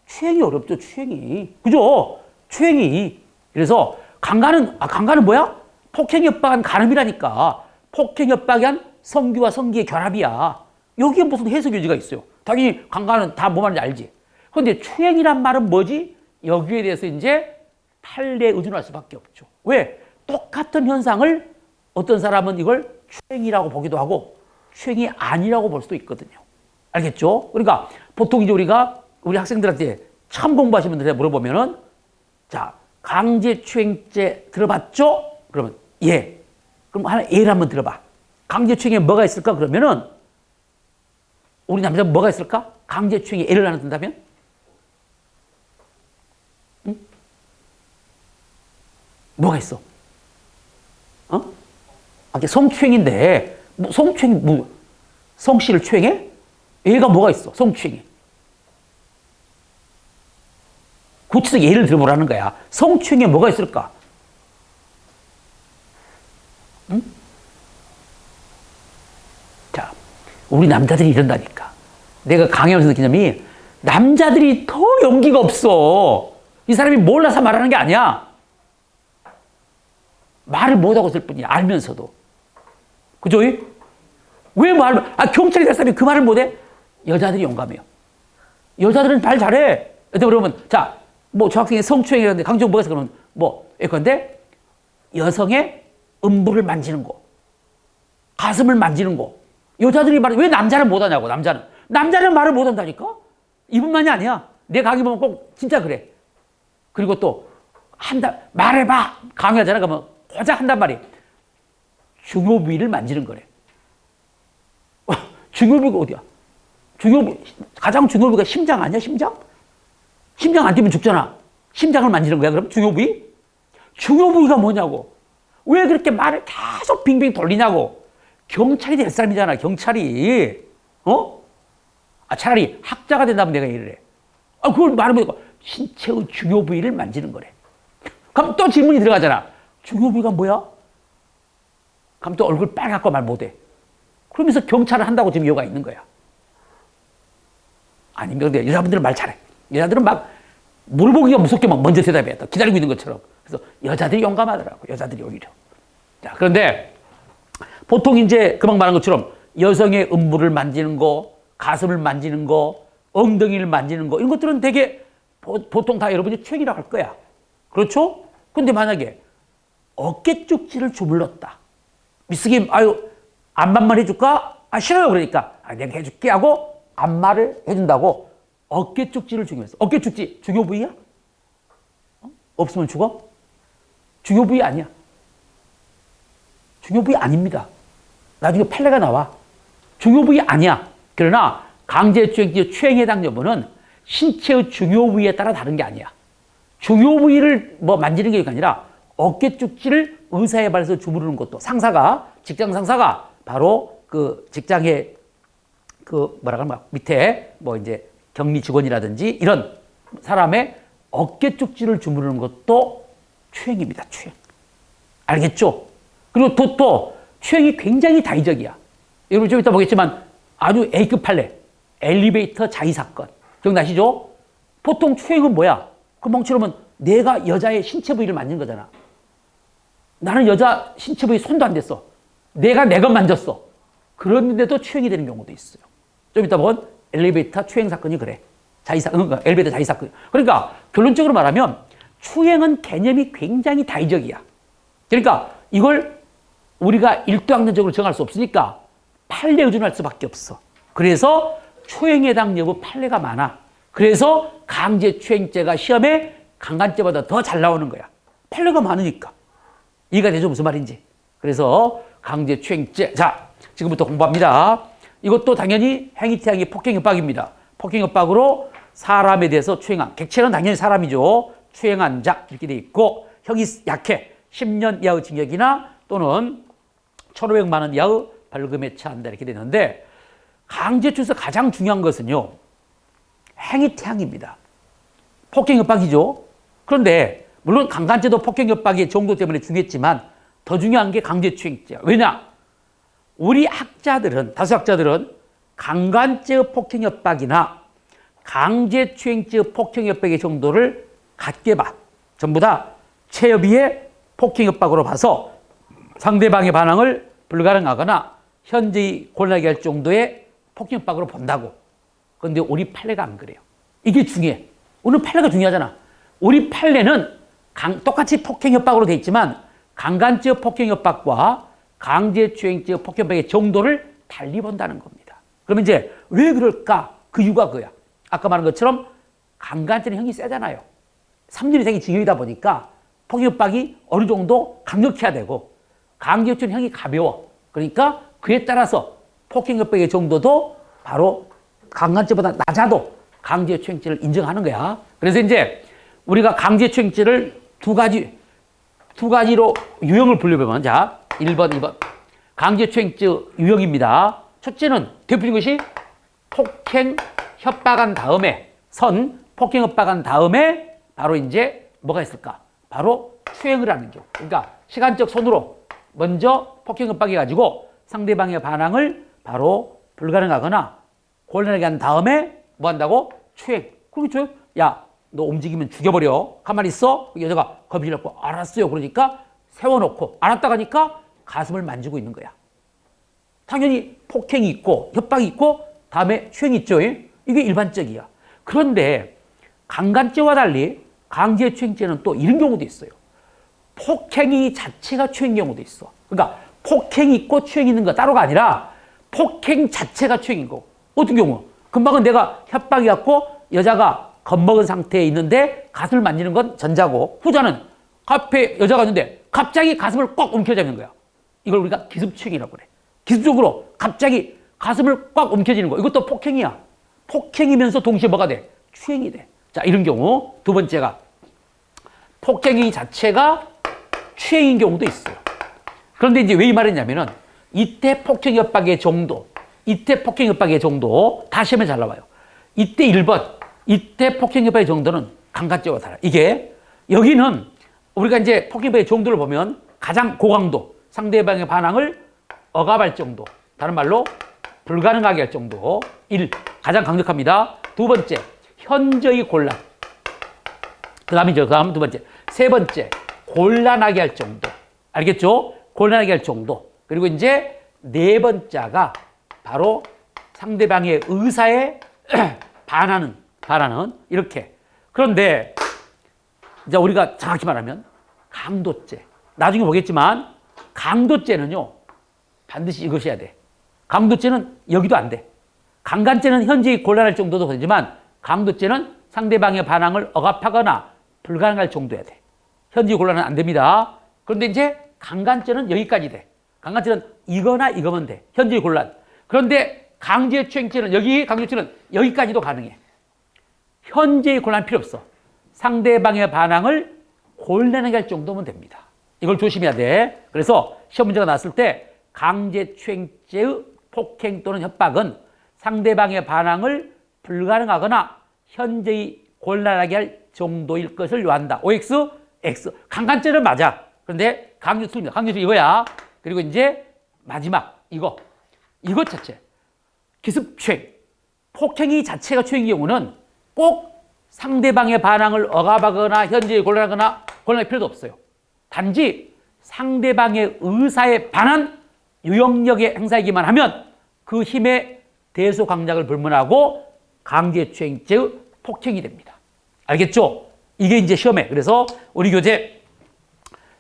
추행이 어렵죠, 추행이. 그죠? 추행이. 그래서 강간은 뭐야? 폭행협박한 간음이라니까. 폭행협박한 성기와 성기의 결합이야. 여기에 무슨 해석 여지가 있어요? 당연히 강간은 다 뭐 말인지 알지. 그런데 추행이란 말은 뭐지? 여기에 대해서 이제 판례에 의존할 수밖에 없죠. 왜? 똑같은 현상을 어떤 사람은 이걸 추행이라고 보기도 하고 추행이 아니라고 볼 수도 있거든요. 알겠죠? 그러니까 보통 이제 우리 학생들한테 처음 공부하시는 분들한테 물어보면은, 자, 강제추행죄 들어봤죠? 그러면 예. 그럼 하나 예를 한번 들어봐. 강제추행에 뭐가 있을까? 그러면은 우리 남자는 뭐가 있을까? 강제추행에 예를 하나 든다면? 응? 뭐가 있어? 성추행인데, 성씨를 추행해? 얘가 뭐가 있어? 성추행에. 구체적 예를 들어보라는 거야. 성추행에 뭐가 있을까? 응? 자, 우리 남자들이 이런다니까. 내가 강연에서 느낀 점이, 남자들이 더 용기가 없어. 이 사람이 몰라서 말하는 게 아니야. 말을 못하고 있을 뿐이야, 알면서도. 그죠? 왜 경찰이 될 사람이 그 말을 못해? 여자들이 용감해요. 여자들은 말 잘해. 그러면, 자, 뭐, 저 학생이 성추행이라는데 강제추행 뭐가 있어? 그러면, 예컨대, 여성의 음부를 만지는 거, 가슴을 만지는 거. 여자들이 왜 남자는 못하냐고, 남자는 말을 못한다니까? 이분만이 아니야. 내 강의 보면 꼭 진짜 그래. 그리고 또, 말해봐! 강의하잖아. 그러면, 고작 한단 말이 중요 부위를 만지는 거래. 중요 부위가 어디야? 가장 중요 부위가 심장 아니야, 심장? 심장 안 뛰면 죽잖아. 심장을 만지는 거야, 그럼? 중요 부위? 중요 부위가 뭐냐고. 왜 그렇게 말을 계속 빙빙 돌리냐고. 경찰이 될 사람이잖아, 경찰이. 차라리 학자가 된다면 내가 이래. 그걸 말하면 신체의 중요 부위를 만지는 거래. 그럼 또 질문이 들어가잖아. 중요 부위가 뭐야? 그럼 또 얼굴 빨갛고 말 못해. 그러면서 경찰을 한다고 지금 이유가 있는 거야. 아니면 여자분들은 말 잘해. 여자들은 막 물어보기가 무섭게 막 먼저 대답해. 기다리고 있는 것처럼. 그래서 여자들이 용감하더라고. 여자들이 오히려. 자, 그런데 보통 이제 금방 말한 것처럼 여성의 음부를 만지는 거, 가슴을 만지는 거, 엉덩이를 만지는 거, 이런 것들은 되게 보통 다 여러분이 추행이라고 할 거야. 그렇죠? 근데 만약에 어깨 쪽지를 주물렀다. 미스김, 안마만 해줄까? 싫어요. 그러니까, 내가 해줄게 하고 안마를 해준다고 어깨 쪽지를 중요했어. 어깨 쪽지 중요 부위야? 없으면 죽어? 중요 부위 아니야. 중요 부위 아닙니다. 나중에 판례가 나와. 중요 부위 아니야. 그러나 강제추행죄 추행에 해당 여부는 신체의 중요 부위에 따라 다른 게 아니야. 중요 부위를 만지는 게 아니라 어깨 쪽지를 의사에 발해서 주무르는 것도 직장 상사가 바로 그 직장의 밑에 이제 격리 직원이라든지 이런 사람의 어깨 쪽지를 주무르는 것도 추행입니다. 추행. 알겠죠? 그리고 또 추행이 굉장히 다의적이야. 여러분 좀 이따 보겠지만 아주 A급 판례, 엘리베이터 자위 사건. 기억나시죠? 보통 추행은 뭐야? 그 멍치로면 내가 여자의 신체 부위를 만진 거잖아. 나는 여자 신체 부위 손도 안 댔어. 내가 내 것 만졌어. 그런데도 추행이 되는 경우도 있어요. 좀 이따 보면 엘리베이터 추행 사건이 그래. 엘리베이터 자위 사건. 그러니까 결론적으로 말하면 추행은 개념이 굉장히 다의적이야. 그러니까 이걸 우리가 일도학년적으로 정할 수 없으니까 판례 의존할 수밖에 없어. 그래서 추행에 해당 여부 판례가 많아. 그래서 강제추행죄가 시험에 강간죄보다 더 잘 나오는 거야. 판례가 많으니까. 이해가 되죠? 무슨 말인지. 그래서 강제추행죄. 자, 지금부터 공부합니다. 이것도 당연히 행위태양이 폭행협박입니다. 폭행협박으로 사람에 대해서 추행한. 객체는 당연히 사람이죠. 추행한 자 이렇게 돼 있고 형이 약해. 10년 이하의 징역이나 또는 1,500만 원 이하의 벌금에 처한다 이렇게 되는데 강제추에서 가장 중요한 것은요. 행위태양입니다. 폭행협박이죠. 그런데 물론 강간죄도 폭행협박의 정도 때문에 중요했지만 더 중요한 게 강제추행죄야. 왜냐? 우리 학자들은 다수 학자들은 강간죄의 폭행협박이나 강제추행죄의 폭행협박의 정도를 같게 봐. 전부 다 체협의의 폭행협박으로 봐서 상대방의 반항을 불가능하거나 현재의 곤란하게 할 정도의 폭행협박으로 본다고. 그런데 우리 판례가 안 그래요. 이게 중요해. 오늘 판례가 중요하잖아. 우리 판례는 똑같이 폭행협박으로 돼 있지만 강간죄의 폭행협박과 강제추행죄의 폭행협박의 정도를 달리 본다는 겁니다. 그러면 이제 왜 그럴까? 그 이유가 그거야. 아까 말한 것처럼 강간죄는 형이 세잖아요. 3년 이상이 징역이다 보니까 폭행협박이 어느 정도 강력해야 되고 강제추행은 형이 가벼워. 그러니까 그에 따라서 폭행협박의 정도도 바로 강간죄보다 낮아도 강제추행죄를 인정하는 거야. 그래서 이제 우리가 강제추행죄를 두 가지로 유형을 분류해보면 자 1번, 2번 강제추행죄 유형입니다. 첫째는 대표적인 것이 폭행 협박한 다음에 폭행 협박한 다음에 바로 이제 뭐가 있을까? 바로 추행을 하는 경우. 그러니까 시간적 손으로 먼저 폭행 협박해가지고 상대방의 반항을 바로 불가능하거나 곤란하게 한 다음에 뭐 한다고? 추행. 그렇죠? 야, 너 움직이면 죽여버려. 가만히 있어. 여자가 겁이 났고 알았어요. 그러니까 세워놓고 알았다 가니까 가슴을 만지고 있는 거야. 당연히 폭행이 있고 협박이 있고 다음에 추행이 있죠. 이게 일반적이야. 그런데 강간죄와 달리 강제추행죄는 또 이런 경우도 있어요. 폭행이 자체가 추행 경우도 있어. 그러니까 폭행이 있고 추행이 있는 거 따로가 아니라 폭행 자체가 추행인 거. 어떤 경우? 금방은 내가 협박이 갖고 여자가 겁먹은 상태에 있는데 가슴을 만지는 건 전자고 후자는 앞에 여자가 있는데 갑자기 가슴을 꽉 움켜잡는 거야. 이걸 우리가 기습추행이라고 그래. 기습적으로 갑자기 가슴을 꽉 움켜쥐는 거. 이것도 폭행이야. 폭행이면서 동시에 뭐가 돼? 추행이 돼. 자, 이런 경우 두 번째가 폭행이 자체가 추행인 경우도 있어요. 그런데 이제 왜 이 말을 했냐면은 이때 폭행 협박의 정도, 이때 폭행 협박의 정도 다 시험에 잘 나와요. 이때 1번, 이때 폭행 협박의 정도는 강간죄와 달라요. 이게 여기는 우리가 이제 폭행 협박의 정도를 보면 가장 고강도, 상대방의 반항을 억압할 정도, 다른 말로 불가능하게 할 정도. 1. 가장 강력합니다. 두 번째, 현저히 곤란. 그 다음 두 번째. 세 번째, 곤란하게 할 정도. 알겠죠? 곤란하게 할 정도. 그리고 이제 네 번째가 바로 상대방의 의사에 반하는, 이렇게. 그런데 이제 우리가 정확히 말하면 강도죄. 나중에 보겠지만 강도죄는요, 반드시 이것이어야 돼. 강도죄는 여기도 안 돼. 강간죄는 현저히 곤란할 정도도 되지만 강도죄는 상대방의 반항을 억압하거나 불가능할 정도야 돼. 현저히 곤란은 안 됩니다. 그런데 이제 강간죄는 여기까지 돼. 강간죄는 이거나 이거면 돼. 현저히 곤란. 그런데 강제추행죄는 강제추행은 여기까지도 가능해. 현저히 곤란 필요 없어. 상대방의 반항을 곤란하게 할 정도면 됩니다. 이걸 조심해야 돼. 그래서 시험 문제가 나왔을 때 강제추행죄의 폭행 또는 협박은 상대방의 반항을 불가능하거나 현저히 곤란하게 할 정도일 것을 요한다. OX, X. 강간죄는 맞아. 그런데 강제추행입니다. 강제추행 이거야. 그리고 이제 마지막 이거 자체. 기습추행. 폭행이 자체가 추행의 경우는 꼭 상대방의 반항을 억압하거나 현저히 곤란하거나 곤란할 필요도 없어요. 단지 상대방의 의사에 반한 유형력의 행사이기만 하면 그 힘에 대소강약을 불문하고 강제추행죄의 폭행이 됩니다. 알겠죠? 이게 이제 시험에. 그래서 우리 교재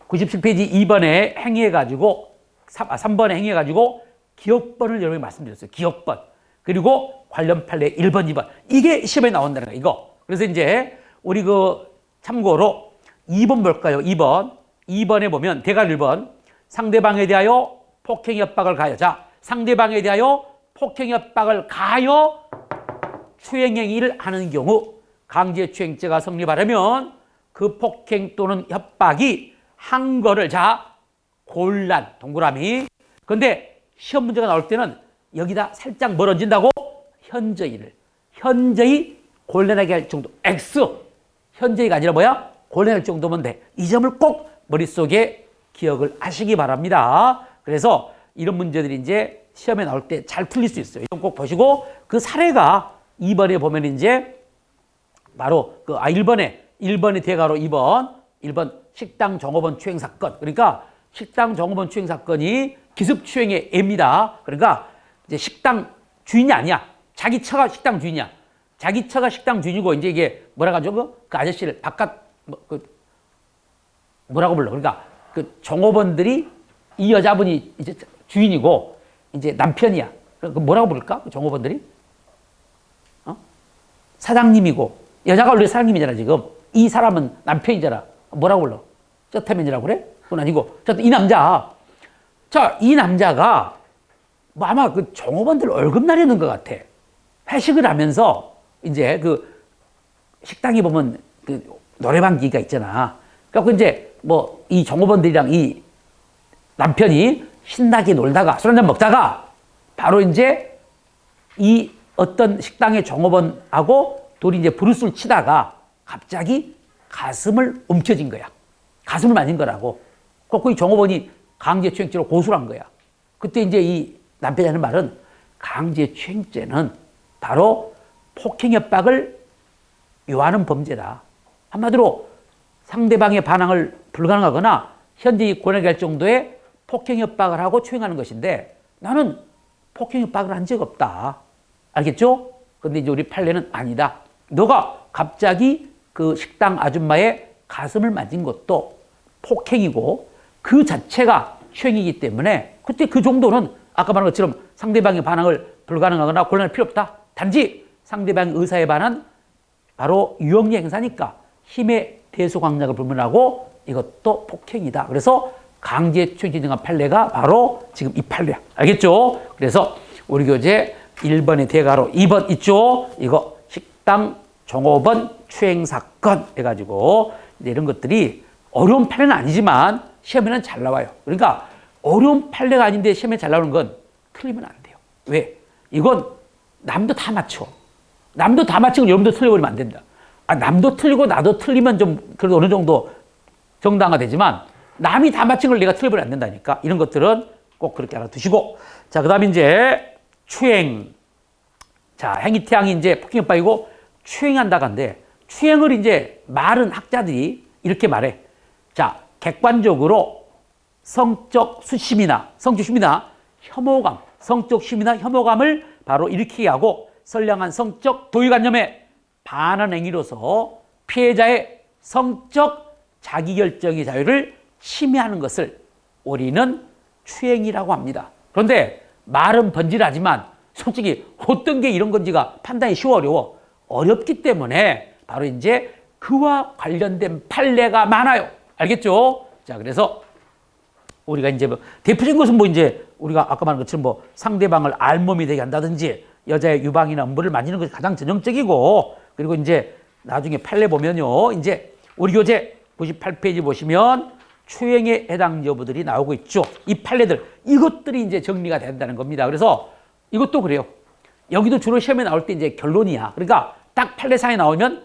97페이지 2번에 행위해가지고 3번에 행위해가지고 기억번을 여러분이 말씀드렸어요. 기억번. 그리고 관련 판례 1번, 2번. 이게 시험에 나온다는 거예요. 이거. 그래서 이제 우리 참고로 2번 볼까요? 2번에 보면 대괄 1번. 상대방에 대하여 폭행 협박을 가하여. 자, 상대방에 대하여 폭행 협박을 가하여 추행행위를 하는 경우 강제추행죄가 성립하려면 그 폭행 또는 협박이 한 거를 곤란, 동그라미. 그런데 시험 문제가 나올 때는 여기다 살짝 멀어진다고 현저히 곤란하게 할 정도. X. 현저히가 아니라 뭐야? 곤란할 정도면 돼. 이 점을 꼭 머릿속에 기억을 하시기 바랍니다. 그래서 이런 문제들이 이제 시험에 나올 때 잘 풀릴 수 있어요. 이건 꼭 보시고 그 사례가 2번에 보면 이제 바로 1번에 대가로 1번 식당 종업원 추행 사건. 그러니까 식당 종업원 추행 사건이 기습 추행의 예입니다. 그러니까 이제 식당 주인이 아니야. 자기 처가 식당 주인이야. 자기 처가 식당 주인이고 이제 이게 뭐라고 하죠? 그 아저씨를 바깥 뭐라고 불러? 그러니까 그 종업원들이 이 여자분이 이제 주인이고 이제 남편이야. 그 뭐라고 부를까? 그 종업원들이? 사장님이고 여자가 원래 사장님이잖아 지금. 이 사람은 남편이잖아. 뭐라고 불러? 쩌타면이라고 그래? 그건 아니고. 자, 이 남자. 자, 이 남자가 뭐 아마 그 종업원들 월급날이는 것 같아. 회식을 하면서 이제 그 식당에 보면 그 노래방 기가 있잖아. 그래갖고 이제 뭐 이 종업원들이랑 이 남편이 신나게 놀다가 술 한잔 먹다가 바로 이제 이 어떤 식당의 종업원하고 둘이 이제 브루스를 치다가 갑자기 가슴을 움켜쥔 거야. 가슴을 맞은 거라고. 그래서 이 종업원이 강제추행죄로 고소를 한 거야. 그때 이제 이 남편이 하는 말은 강제추행죄는 바로 폭행 협박을 요하는 범죄다. 한마디로 상대방의 반항을 불가능하거나 현저히 곤란하게 할 정도의 폭행 협박을 하고 추행하는 것인데 나는 폭행 협박을 한 적 없다. 알겠죠? 근데 이제 우리 판례는 아니다. 너가 갑자기 그 식당 아줌마의 가슴을 만진 것도 폭행이고 그 자체가 추행이기 때문에 그때 그 정도는 아까 말한 것처럼 상대방의 반항을 불가능하거나 곤란할 필요 없다. 단지 상대방의 의사에 반한 바로 유형의 행사니까 힘의 대소강약을 불문하고 이것도 폭행이다. 그래서 강제추행죄 등한 판례가 바로 지금 이 판례야. 알겠죠? 그래서 우리 교재 1번의 대가로 2번 있죠? 이거 식당 종업원 추행 사건 해가지고 이제 이런 것들이 어려운 판례는 아니지만 시험에는 잘 나와요. 그러니까 어려운 판례가 아닌데 시험에 잘 나오는 건 틀리면 안 돼요. 왜? 이건 남도 다 맞춰. 남도 다 맞히고 여러분도 틀려버리면 안 된다. 남도 틀리고 나도 틀리면 좀 그래도 어느 정도 정당화되지만 남이 다 맞힌 걸 내가 틀려버리면 안 된다니까. 이런 것들은 꼭 그렇게 알아두시고. 자, 그 다음에 이제 추행. 자, 행위 태양이 이제 폭행법이고 추행한다고 하는데 추행을 이제 말은 학자들이 이렇게 말해. 자, 객관적으로 성적 수심이나 혐오감, 성적 심이나 혐오감을 바로 일으키게 하고 선량한 성적 도의관념에 반하는 행위로서 피해자의 성적 자기결정의 자유를 침해하는 것을 우리는 추행이라고 합니다. 그런데 말은 번질하지만 솔직히 어떤 게 이런 건지가 판단이 어려워. 어렵기 때문에 바로 이제 그와 관련된 판례가 많아요. 알겠죠? 자, 그래서 우리가 이제 뭐 대표적인 것은 뭐 이제 우리가 아까 말한 것처럼 뭐 상대방을 알몸이 되게 한다든지 여자의 유방이나 음부를 만지는 것이 가장 전형적이고, 그리고 이제 나중에 판례 보면요, 이제 우리 교재 98페이지 보시면 추행에 해당 여부들이 나오고 있죠. 이 판례들, 이것들이 이제 정리가 된다는 겁니다. 그래서 이것도 그래요. 여기도 주로 시험에 나올 때 이제 결론이야. 그러니까 딱 판례상에 나오면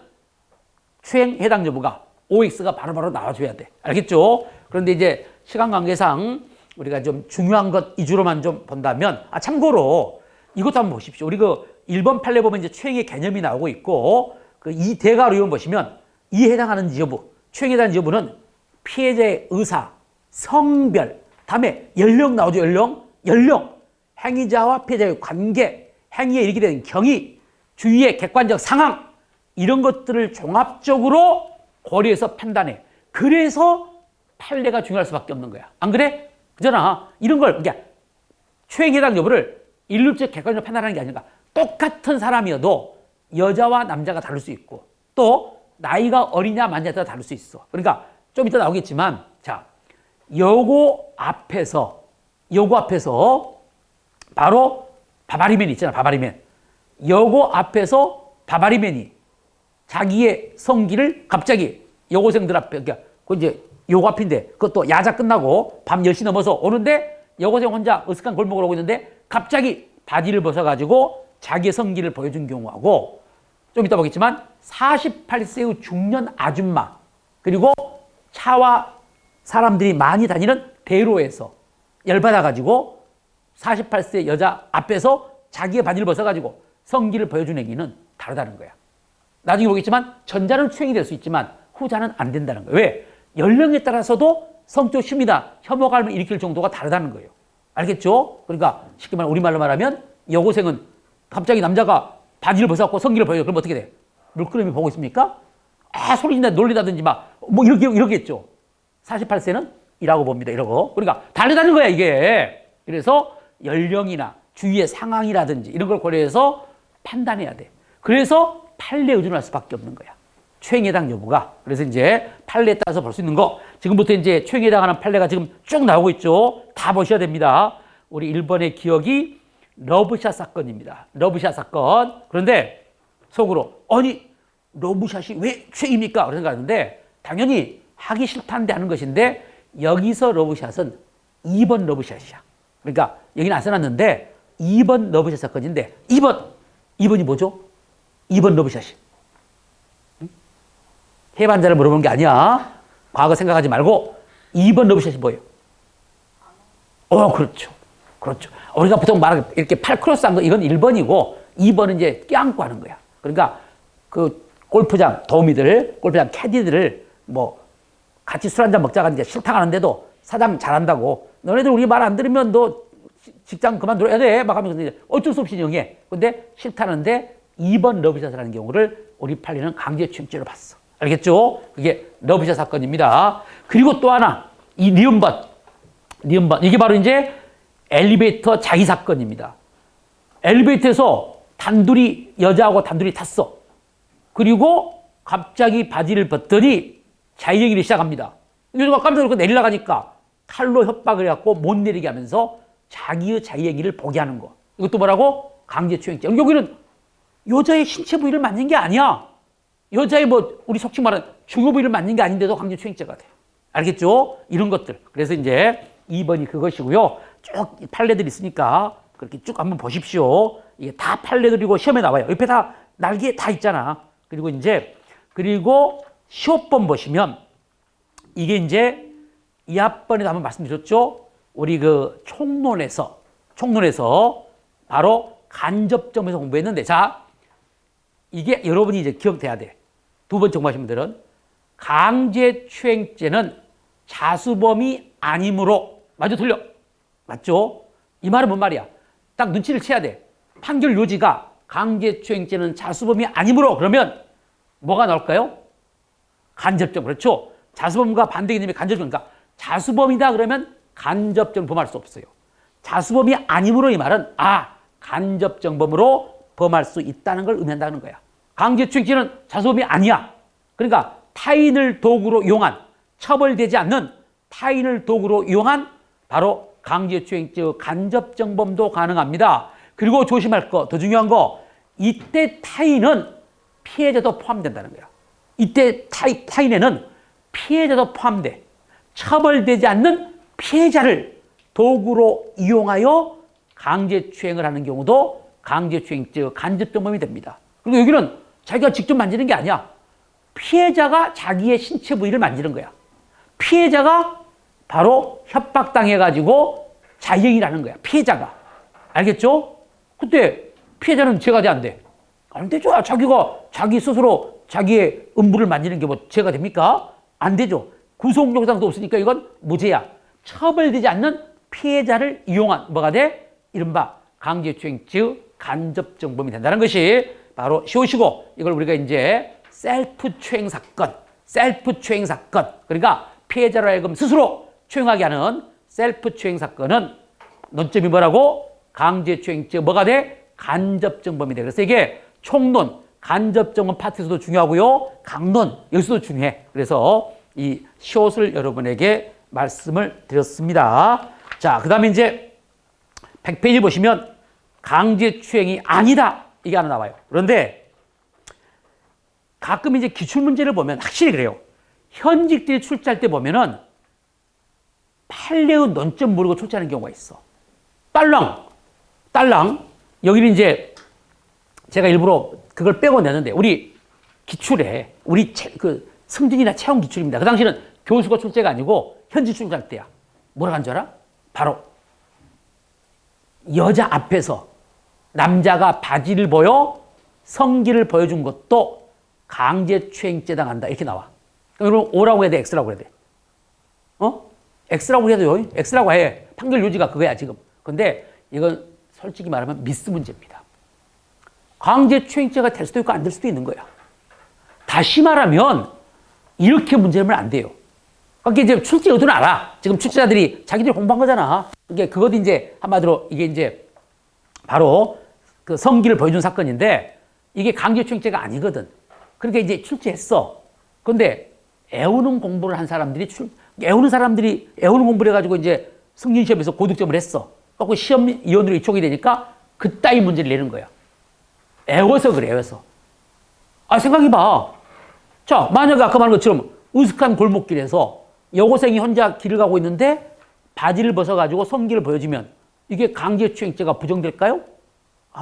추행 해당 여부가 OX가 바로바로 나와줘야 돼. 알겠죠? 그런데 이제 시간 관계상 우리가 좀 중요한 것 위주로만 좀 본다면, 참고로 이것도 한번 보십시오. 우리 그 1번 판례 보면 이제 추행의 개념이 나오고 있고, 그 이 대괄호 이원 보시면 이에 해당하는 여부, 추행에 대한 여부는 피해자의 의사, 성별, 다음에 연령 나오죠. 연령, 행위자와 피해자의 관계, 행위에 이르게 된 경위, 주위의 객관적 상황, 이런 것들을 종합적으로 고려해서 판단해. 그래서 판례가 중요할 수밖에 없는 거야. 안 그래? 그잖아. 이런 걸, 그러니까 추행에 해당 여부를 일률적 객관적으로 판단하는 게 아니라 똑같은 사람이어도 여자와 남자가 다를 수 있고 또 나이가 어리냐 많냐에 따라 다를 수 있어. 그러니까 좀 이따 나오겠지만, 자, 요거 앞에서 바로 바바리맨 있잖아. 바바리맨. 요거 앞에서 바바리맨이 자기의 성기를 갑자기 여고생들 앞에, 그러니까 그 이제 요거 앞인데 그것도 야자 끝나고 밤 10시 넘어서 오는데 여고생 혼자 으슥한 골목을 오고 있는데 갑자기 바지를 벗어가지고 자기의 성기를 보여준 경우하고, 좀 이따 보겠지만 48세의 중년 아줌마, 그리고 차와 사람들이 많이 다니는 대로에서 열받아가지고 48세 여자 앞에서 자기의 바지를 벗어가지고 성기를 보여준 행위는 다르다는 거야. 나중에 보겠지만 전자는 추행이 될 수 있지만 후자는 안 된다는 거예요. 왜? 연령에 따라서도 성적 심이나 혐오감을 일으킬 정도가 다르다는 거예요. 알겠죠? 그러니까 쉽게 말하면 우리말로 말하면 여고생은 갑자기 남자가 바지를 벗어갖고 성기를 보여요. 그럼 어떻게 돼? 물끄러미 보고 있습니까? 소리 진다 놀리다든지 뭐 이러겠죠. 48세는 이라고 봅니다. 이러고. 그러니까 다르다는 거야, 이게. 그래서 연령이나 주위의 상황이라든지 이런 걸 고려해서 판단해야 돼. 그래서 판례에 의존할 수밖에 없는 거야. 추행에 해당 여부가. 그래서 이제 판례에 따라서 볼 수 있는 거. 지금부터 이제 추행에 해당하는 판례가 지금 쭉 나오고 있죠. 다 보셔야 됩니다. 우리 1번의 기억이 러브샷 사건입니다. 러브샷 사건. 그런데 속으로 아니 러브샷이 왜 추행입니까? 그런 생각하는데 당연히 하기 싫다는데 하는 것인데, 여기서 러브샷은 2번 러브샷이야. 그러니까 여기는 안 써놨는데 2번 러브샷 사건인데 2번이 뭐죠? 2번 러브샷이. 해반자를 물어보는 게 아니야. 과거 생각하지 말고 2번 러브샷이 뭐예요? 그렇죠. 우리가 보통 말하는 이렇게 팔 크로스한 거 이건 1번이고 2번은 이제 껴안고 하는 거야. 그러니까 그 골프장 도우미들, 골프장 캐디들을 뭐 같이 술 한잔 먹자가 이제 싫다 하는데도 사장 잘한다고, 너네들 우리 말 안 들으면 너 직장 그만둬야 돼 막 하면서 이제 어쩔 수 없이 영해. 근데 싫다는데 2번 러브샷이라는 경우를 우리 판례는 강제추행죄로 봤어. 알겠죠? 그게 러브샷 사건입니다. 그리고 또 하나, 이 니은번. 이게 바로 이제 엘리베이터 자기 사건입니다. 엘리베이터에서 여자하고 단둘이 탔어. 그리고 갑자기 바지를 벗더니 자기얘기를 시작합니다. 여자가 깜짝 놀고 내리려가니까 칼로 협박을 해갖고 못 내리게 하면서 자기의 자기얘기를 보게 하는 거. 이것도 뭐라고? 강제추행죄. 여기는 여자의 신체 부위를 만진 게 아니야. 여자의 우리 속칭 말하는 중요 부위를 만진 게 아닌데도 강제추행죄가 돼. 알겠죠? 이런 것들. 그래서 이제 2번이 그것이고요. 쭉 판례들이 있으니까 그렇게 쭉 한번 보십시오. 이게 다 판례들이고 시험에 나와요. 옆에 다 날개 다 있잖아. 그리고 이제 그리고 시호법 보시면 이게 이제 2학번에도 한번 말씀드렸죠. 우리 그 총론에서 바로 간접점에서 공부했는데, 자, 이게 여러분이 이제 기억돼야 돼. 두 번째 공부하신 분들은 강제추행죄는 자수범이 아니므로, 맞아 틀려? 맞죠? 이 말은 뭔 말이야? 딱 눈치를 채야 돼. 판결 요지가 강제추행죄는 자수범이 아니므로 그러면 뭐가 나올까요? 간접점. 그렇죠? 자수범과 반대 개념이 간접점. 그러니까 자수범이다 그러면 간접점 범할 수 없어요. 자수범이 아니므로 이 말은 간접정범으로 범할 수 있다는 걸 의미한다는 거야. 강제추행죄는 자수범이 아니야. 그러니까 타인을 도구로 이용한, 처벌되지 않는 타인을 도구로 이용한 바로 강제추행죄 간접정범도 가능합니다. 그리고 조심할 거, 더 중요한 거, 이때 타인은 피해자도 포함된다는 거야. 이때 타인에는 피해자도 포함돼. 처벌되지 않는 피해자를 도구로 이용하여 강제추행을 하는 경우도 강제추행죄 간접정범이 됩니다. 그리고 여기는 자기가 직접 만지는 게 아니야. 피해자가 자기의 신체 부위를 만지는 거야. 피해자가 바로 협박당해가지고 자행이라는 거야. 피해자가. 알겠죠? 그때 피해자는 죄가 돼, 안 돼? 안 되죠. 자기가 자기 스스로 자기의 음부를 만지는 게 뭐 죄가 됩니까? 안 되죠. 구속영장도 없으니까 이건 무죄야. 처벌되지 않는 피해자를 이용한 뭐가 돼? 이른바 강제추행죄 간접정범이 된다는 것이 바로 쉬우시고, 이걸 우리가 이제 셀프추행 사건, 그러니까 피해자로 하여금 스스로 추행하게 하는 셀프추행 사건은 논점이 뭐라고? 강제추행죄 뭐가 돼? 간접정범이 돼. 그래서 이게 총론, 간접정범 파트에서도 중요하고요. 강론, 여기서도 중요해. 그래서 이 숏을 여러분에게 말씀을 드렸습니다. 자, 그 다음에 이제 100페이지 보시면 강제추행이 아니다, 이게 하나 나와요. 그런데 가끔 이제 기출문제를 보면 확실히 그래요. 현직들이 출제할 때 보면은 판례의 논점 모르고 출제하는 경우가 있어. 딸랑. 여기는 이제 제가 일부러 그걸 빼고 내는데, 우리 기출에, 우리 그 승진이나 채용 기출입니다. 그 당시는 교수가 출제가 아니고 현직 출제할 때야. 뭐라고 한 줄 알아? 바로 여자 앞에서 남자가 바지를 보여 성기를 보여준 것도 강제추행죄 당한다, 이렇게 나와. 여러분 O라고 해야 돼, X라고 해야 돼? X라고 해야 돼요. X라고 해. 판결 요지가 그거야 지금. 근데 이건 솔직히 말하면 미스 문제입니다. 강제추행죄가 될 수도 있고 안 될 수도 있는 거야. 다시 말하면 이렇게 문제면 안 돼요. 그러니까 이제 출제 의도는 알아. 지금 출제자들이 자기들이 공부한 거잖아. 그것도 이제 한마디로 이게 이제 바로 그 성기를 보여준 사건인데 이게 강제추행죄가 아니거든. 그러니까 이제 출제했어. 근데 애우는 공부를 한 사람들이 애우는 공부를 해가지고 이제 승진시험에서 고득점을 했어. 그래서 시험위원으로 이촉이 되니까 그따위 문제를 내는 거야. 애워서 그래, 애워서. 생각해봐. 자, 만약에 아까 말한 것처럼 으슥한 골목길에서 여고생이 혼자 길을 가고 있는데 바지를 벗어가지고 성기를 보여주면 이게 강제추행죄가 부정될까요?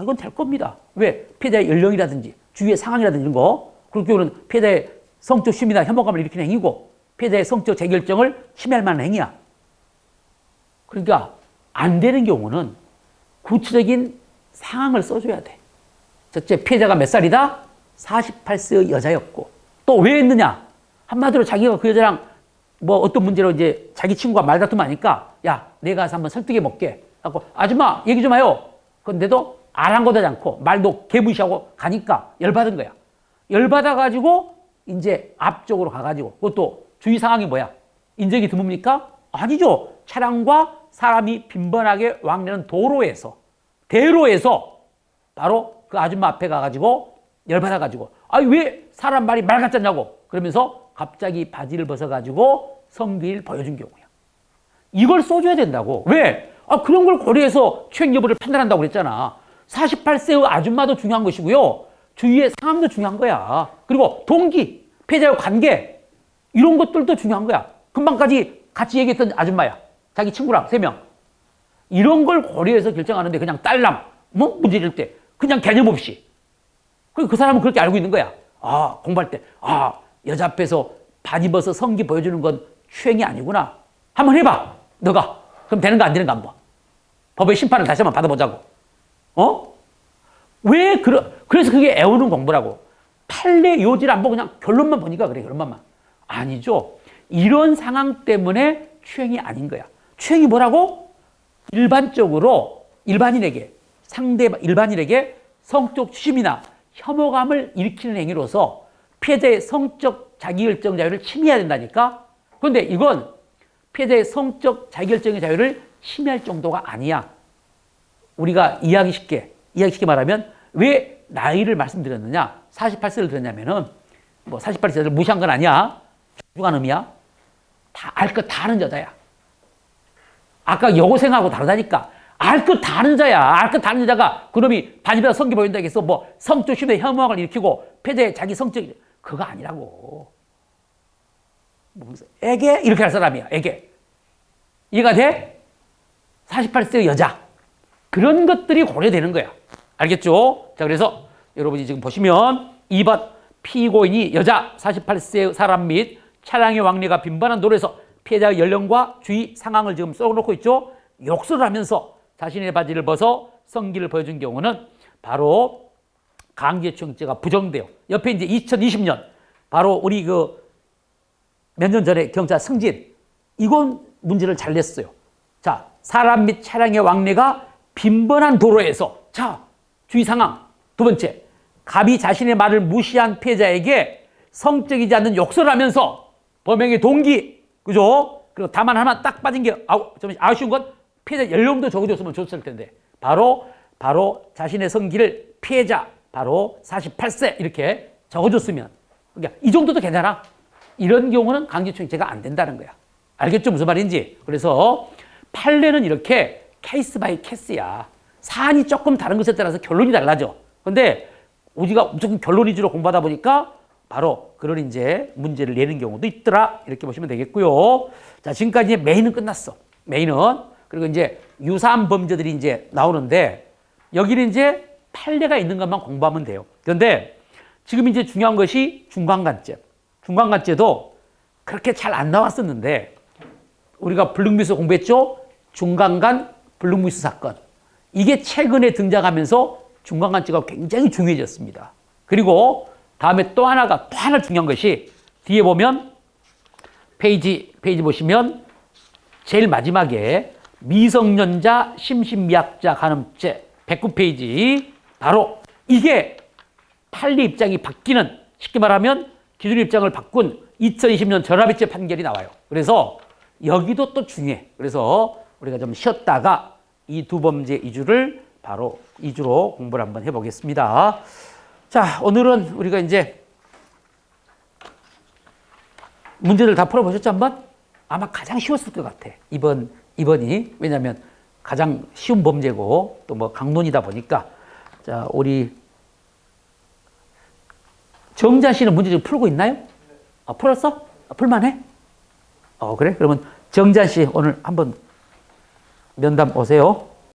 이건 될 겁니다. 왜? 피해자의 연령이라든지 주위의 상황이라든지 이런 거, 그럴 경우는 피해자의 성적 취미나 혐오감을 일으키는 행위고 피해자의 성적 자기결정을 침해할 만한 행위야. 그러니까 안 되는 경우는 구체적인 상황을 써줘야 돼. 첫째, 피해자가 몇 살이다? 48세의 여자였고, 또 왜 했느냐? 한마디로 자기가 그 여자랑 뭐 어떤 문제로 이제 자기 친구가 말다툼 하니까, 야, 내가 가서 한번 설득해 볼게. 하고, 아줌마, 얘기 좀 해요. 근데도 아랑곳하지 않고 말도 개무시하고 가니까 열받은 거야. 열받아가지고 이제 앞쪽으로 가가지고, 그것도 주위 상황이 뭐야? 인적이 드뭅니까? 아니죠. 차량과 사람이 빈번하게 왕래하는 대로에서 바로 그 아줌마 앞에 가가지고 열받아가지고, 왜 사람 말이 말 같지 않냐고 그러면서 갑자기 바지를 벗어가지고 성기를 보여준 경우야. 이걸 써줘야 된다고. 왜? 그런 걸 고려해서 추행 여부를 판단한다고 그랬잖아. 48세의 아줌마도 중요한 것이고요. 주위의 상황도 중요한 거야. 그리고 동기, 피해자의 관계, 이런 것들도 중요한 거야. 금방까지 같이 얘기했던 아줌마야. 자기 친구랑 3명. 이런 걸 고려해서 결정하는데 그냥 딸랑 뭐 문제일 때 그냥 개념 없이. 그 사람은 그렇게 알고 있는 거야. 아, 공부할 때 여자 앞에서 바지 벗어 성기 보여주는 건 추행이 아니구나. 한번 해봐. 너가. 그럼 되는가 안 되는가 한번. 법의 심판을 다시 한번 받아보자고. 그래서 그게 애우는 공부라고. 판례 요지를 안 보고 그냥 결론만 보니까 그래, 결론만. 아니죠. 이런 상황 때문에 추행이 아닌 거야. 추행이 뭐라고? 일반적으로 일반인에게 성적 추심이나 혐오감을 일으키는 행위로서 피해자의 성적 자기결정 자유를 침해해야 된다니까? 그런데 이건 피해자의 성적 자기결정의 자유를 침해할 정도가 아니야. 우리가 이해하기 쉽게 말하면 왜 나이를 말씀드렸느냐? 48세를 들었냐면은 48세를 무시한 건 아니야. 중요한 의미야. 다 알 것 다 아는 여자야. 아까 여고생하고 다르다니까. 알 것 다 아는 자야. 알 것 다 아는 여자가 그놈이 바지보다 성기 보인다고 해서 성적 심의 혐오를 일으키고 피해자의 자기 성적 그거 아니라고. 애게 이렇게 할 사람이야. 애게. 이해가 돼? 48세 여자. 그런 것들이 고려되는 거야. 알겠죠? 자, 그래서 여러분이 지금 보시면 2번 피고인이 여자 48세 사람 및 차량의 왕래가 빈번한 도로에서 피해자의 연령과 주의 상황을 지금 써놓고 있죠. 욕설을 하면서 자신의 바지를 벗어 성기를 보여준 경우는 바로 강제추행죄가 부정돼요. 옆에 이제 2020년 바로 우리 몇 년 전에 경찰 승진 이건 문제를 잘 냈어요. 자, 사람 및 차량의 왕래가 빈번한 도로에서 자, 주의 상황. 두 번째, 갑이 자신의 말을 무시한 피해자에게 성적이지 않는 욕설을 하면서 범행의 동기, 그죠? 그리고 다만 하나 딱 빠진 게 좀 아쉬운 건 피해자 연령도 적어줬으면 좋았을 텐데 바로 자신의 성기를 피해자 바로 48세 이렇게 적어줬으면 그러니까 이 정도도 괜찮아. 이런 경우는 강제추행죄가 안 된다는 거야. 알겠죠? 무슨 말인지. 그래서 판례는 이렇게 케이스 바이 케이스야. 사안이 조금 다른 것에 따라서 결론이 달라져. 근데 우리가 무조건 결론 위주로 공부하다 보니까 바로 그런 이제 문제를 내는 경우도 있더라. 이렇게 보시면 되겠고요. 자, 지금까지 메인은 끝났어. 메인은. 그리고 이제 유사한 범죄들이 이제 나오는데 여기는 이제 판례가 있는 것만 공부하면 돼요. 그런데 지금 이제 중요한 것이 중간간죄. 중간간죄도 그렇게 잘 안 나왔었는데 우리가 블룸미스 공부했죠? 중간간 블룸미스 사건. 이게 최근에 등장하면서 중간간죄가 굉장히 중요해졌습니다. 그리고 다음에 또 하나 중요한 것이 뒤에 보면 페이지 보시면 제일 마지막에 미성년자 심신미약자 간음죄 109페이지 바로 이게 판례 입장이 바뀌는 쉽게 말하면 기준 입장을 바꾼 2020년 전합의체 판결이 나와요. 그래서 여기도 또 중요해. 그래서 우리가 좀 쉬었다가 이 두 범죄 2주를 바로 2주로 공부를 한번 해보겠습니다. 자, 오늘은 우리가 이제 문제들 다 풀어보셨죠, 한번? 아마 가장 쉬웠을 것 같아. 이번이. 왜냐하면 가장 쉬운 범죄고 또 뭐 강론이다 보니까. 자, 우리 정자 씨는 문제 좀 풀고 있나요? 풀었어? 풀만해? 그래? 그러면 정자 씨 오늘 한번 면담 오세요.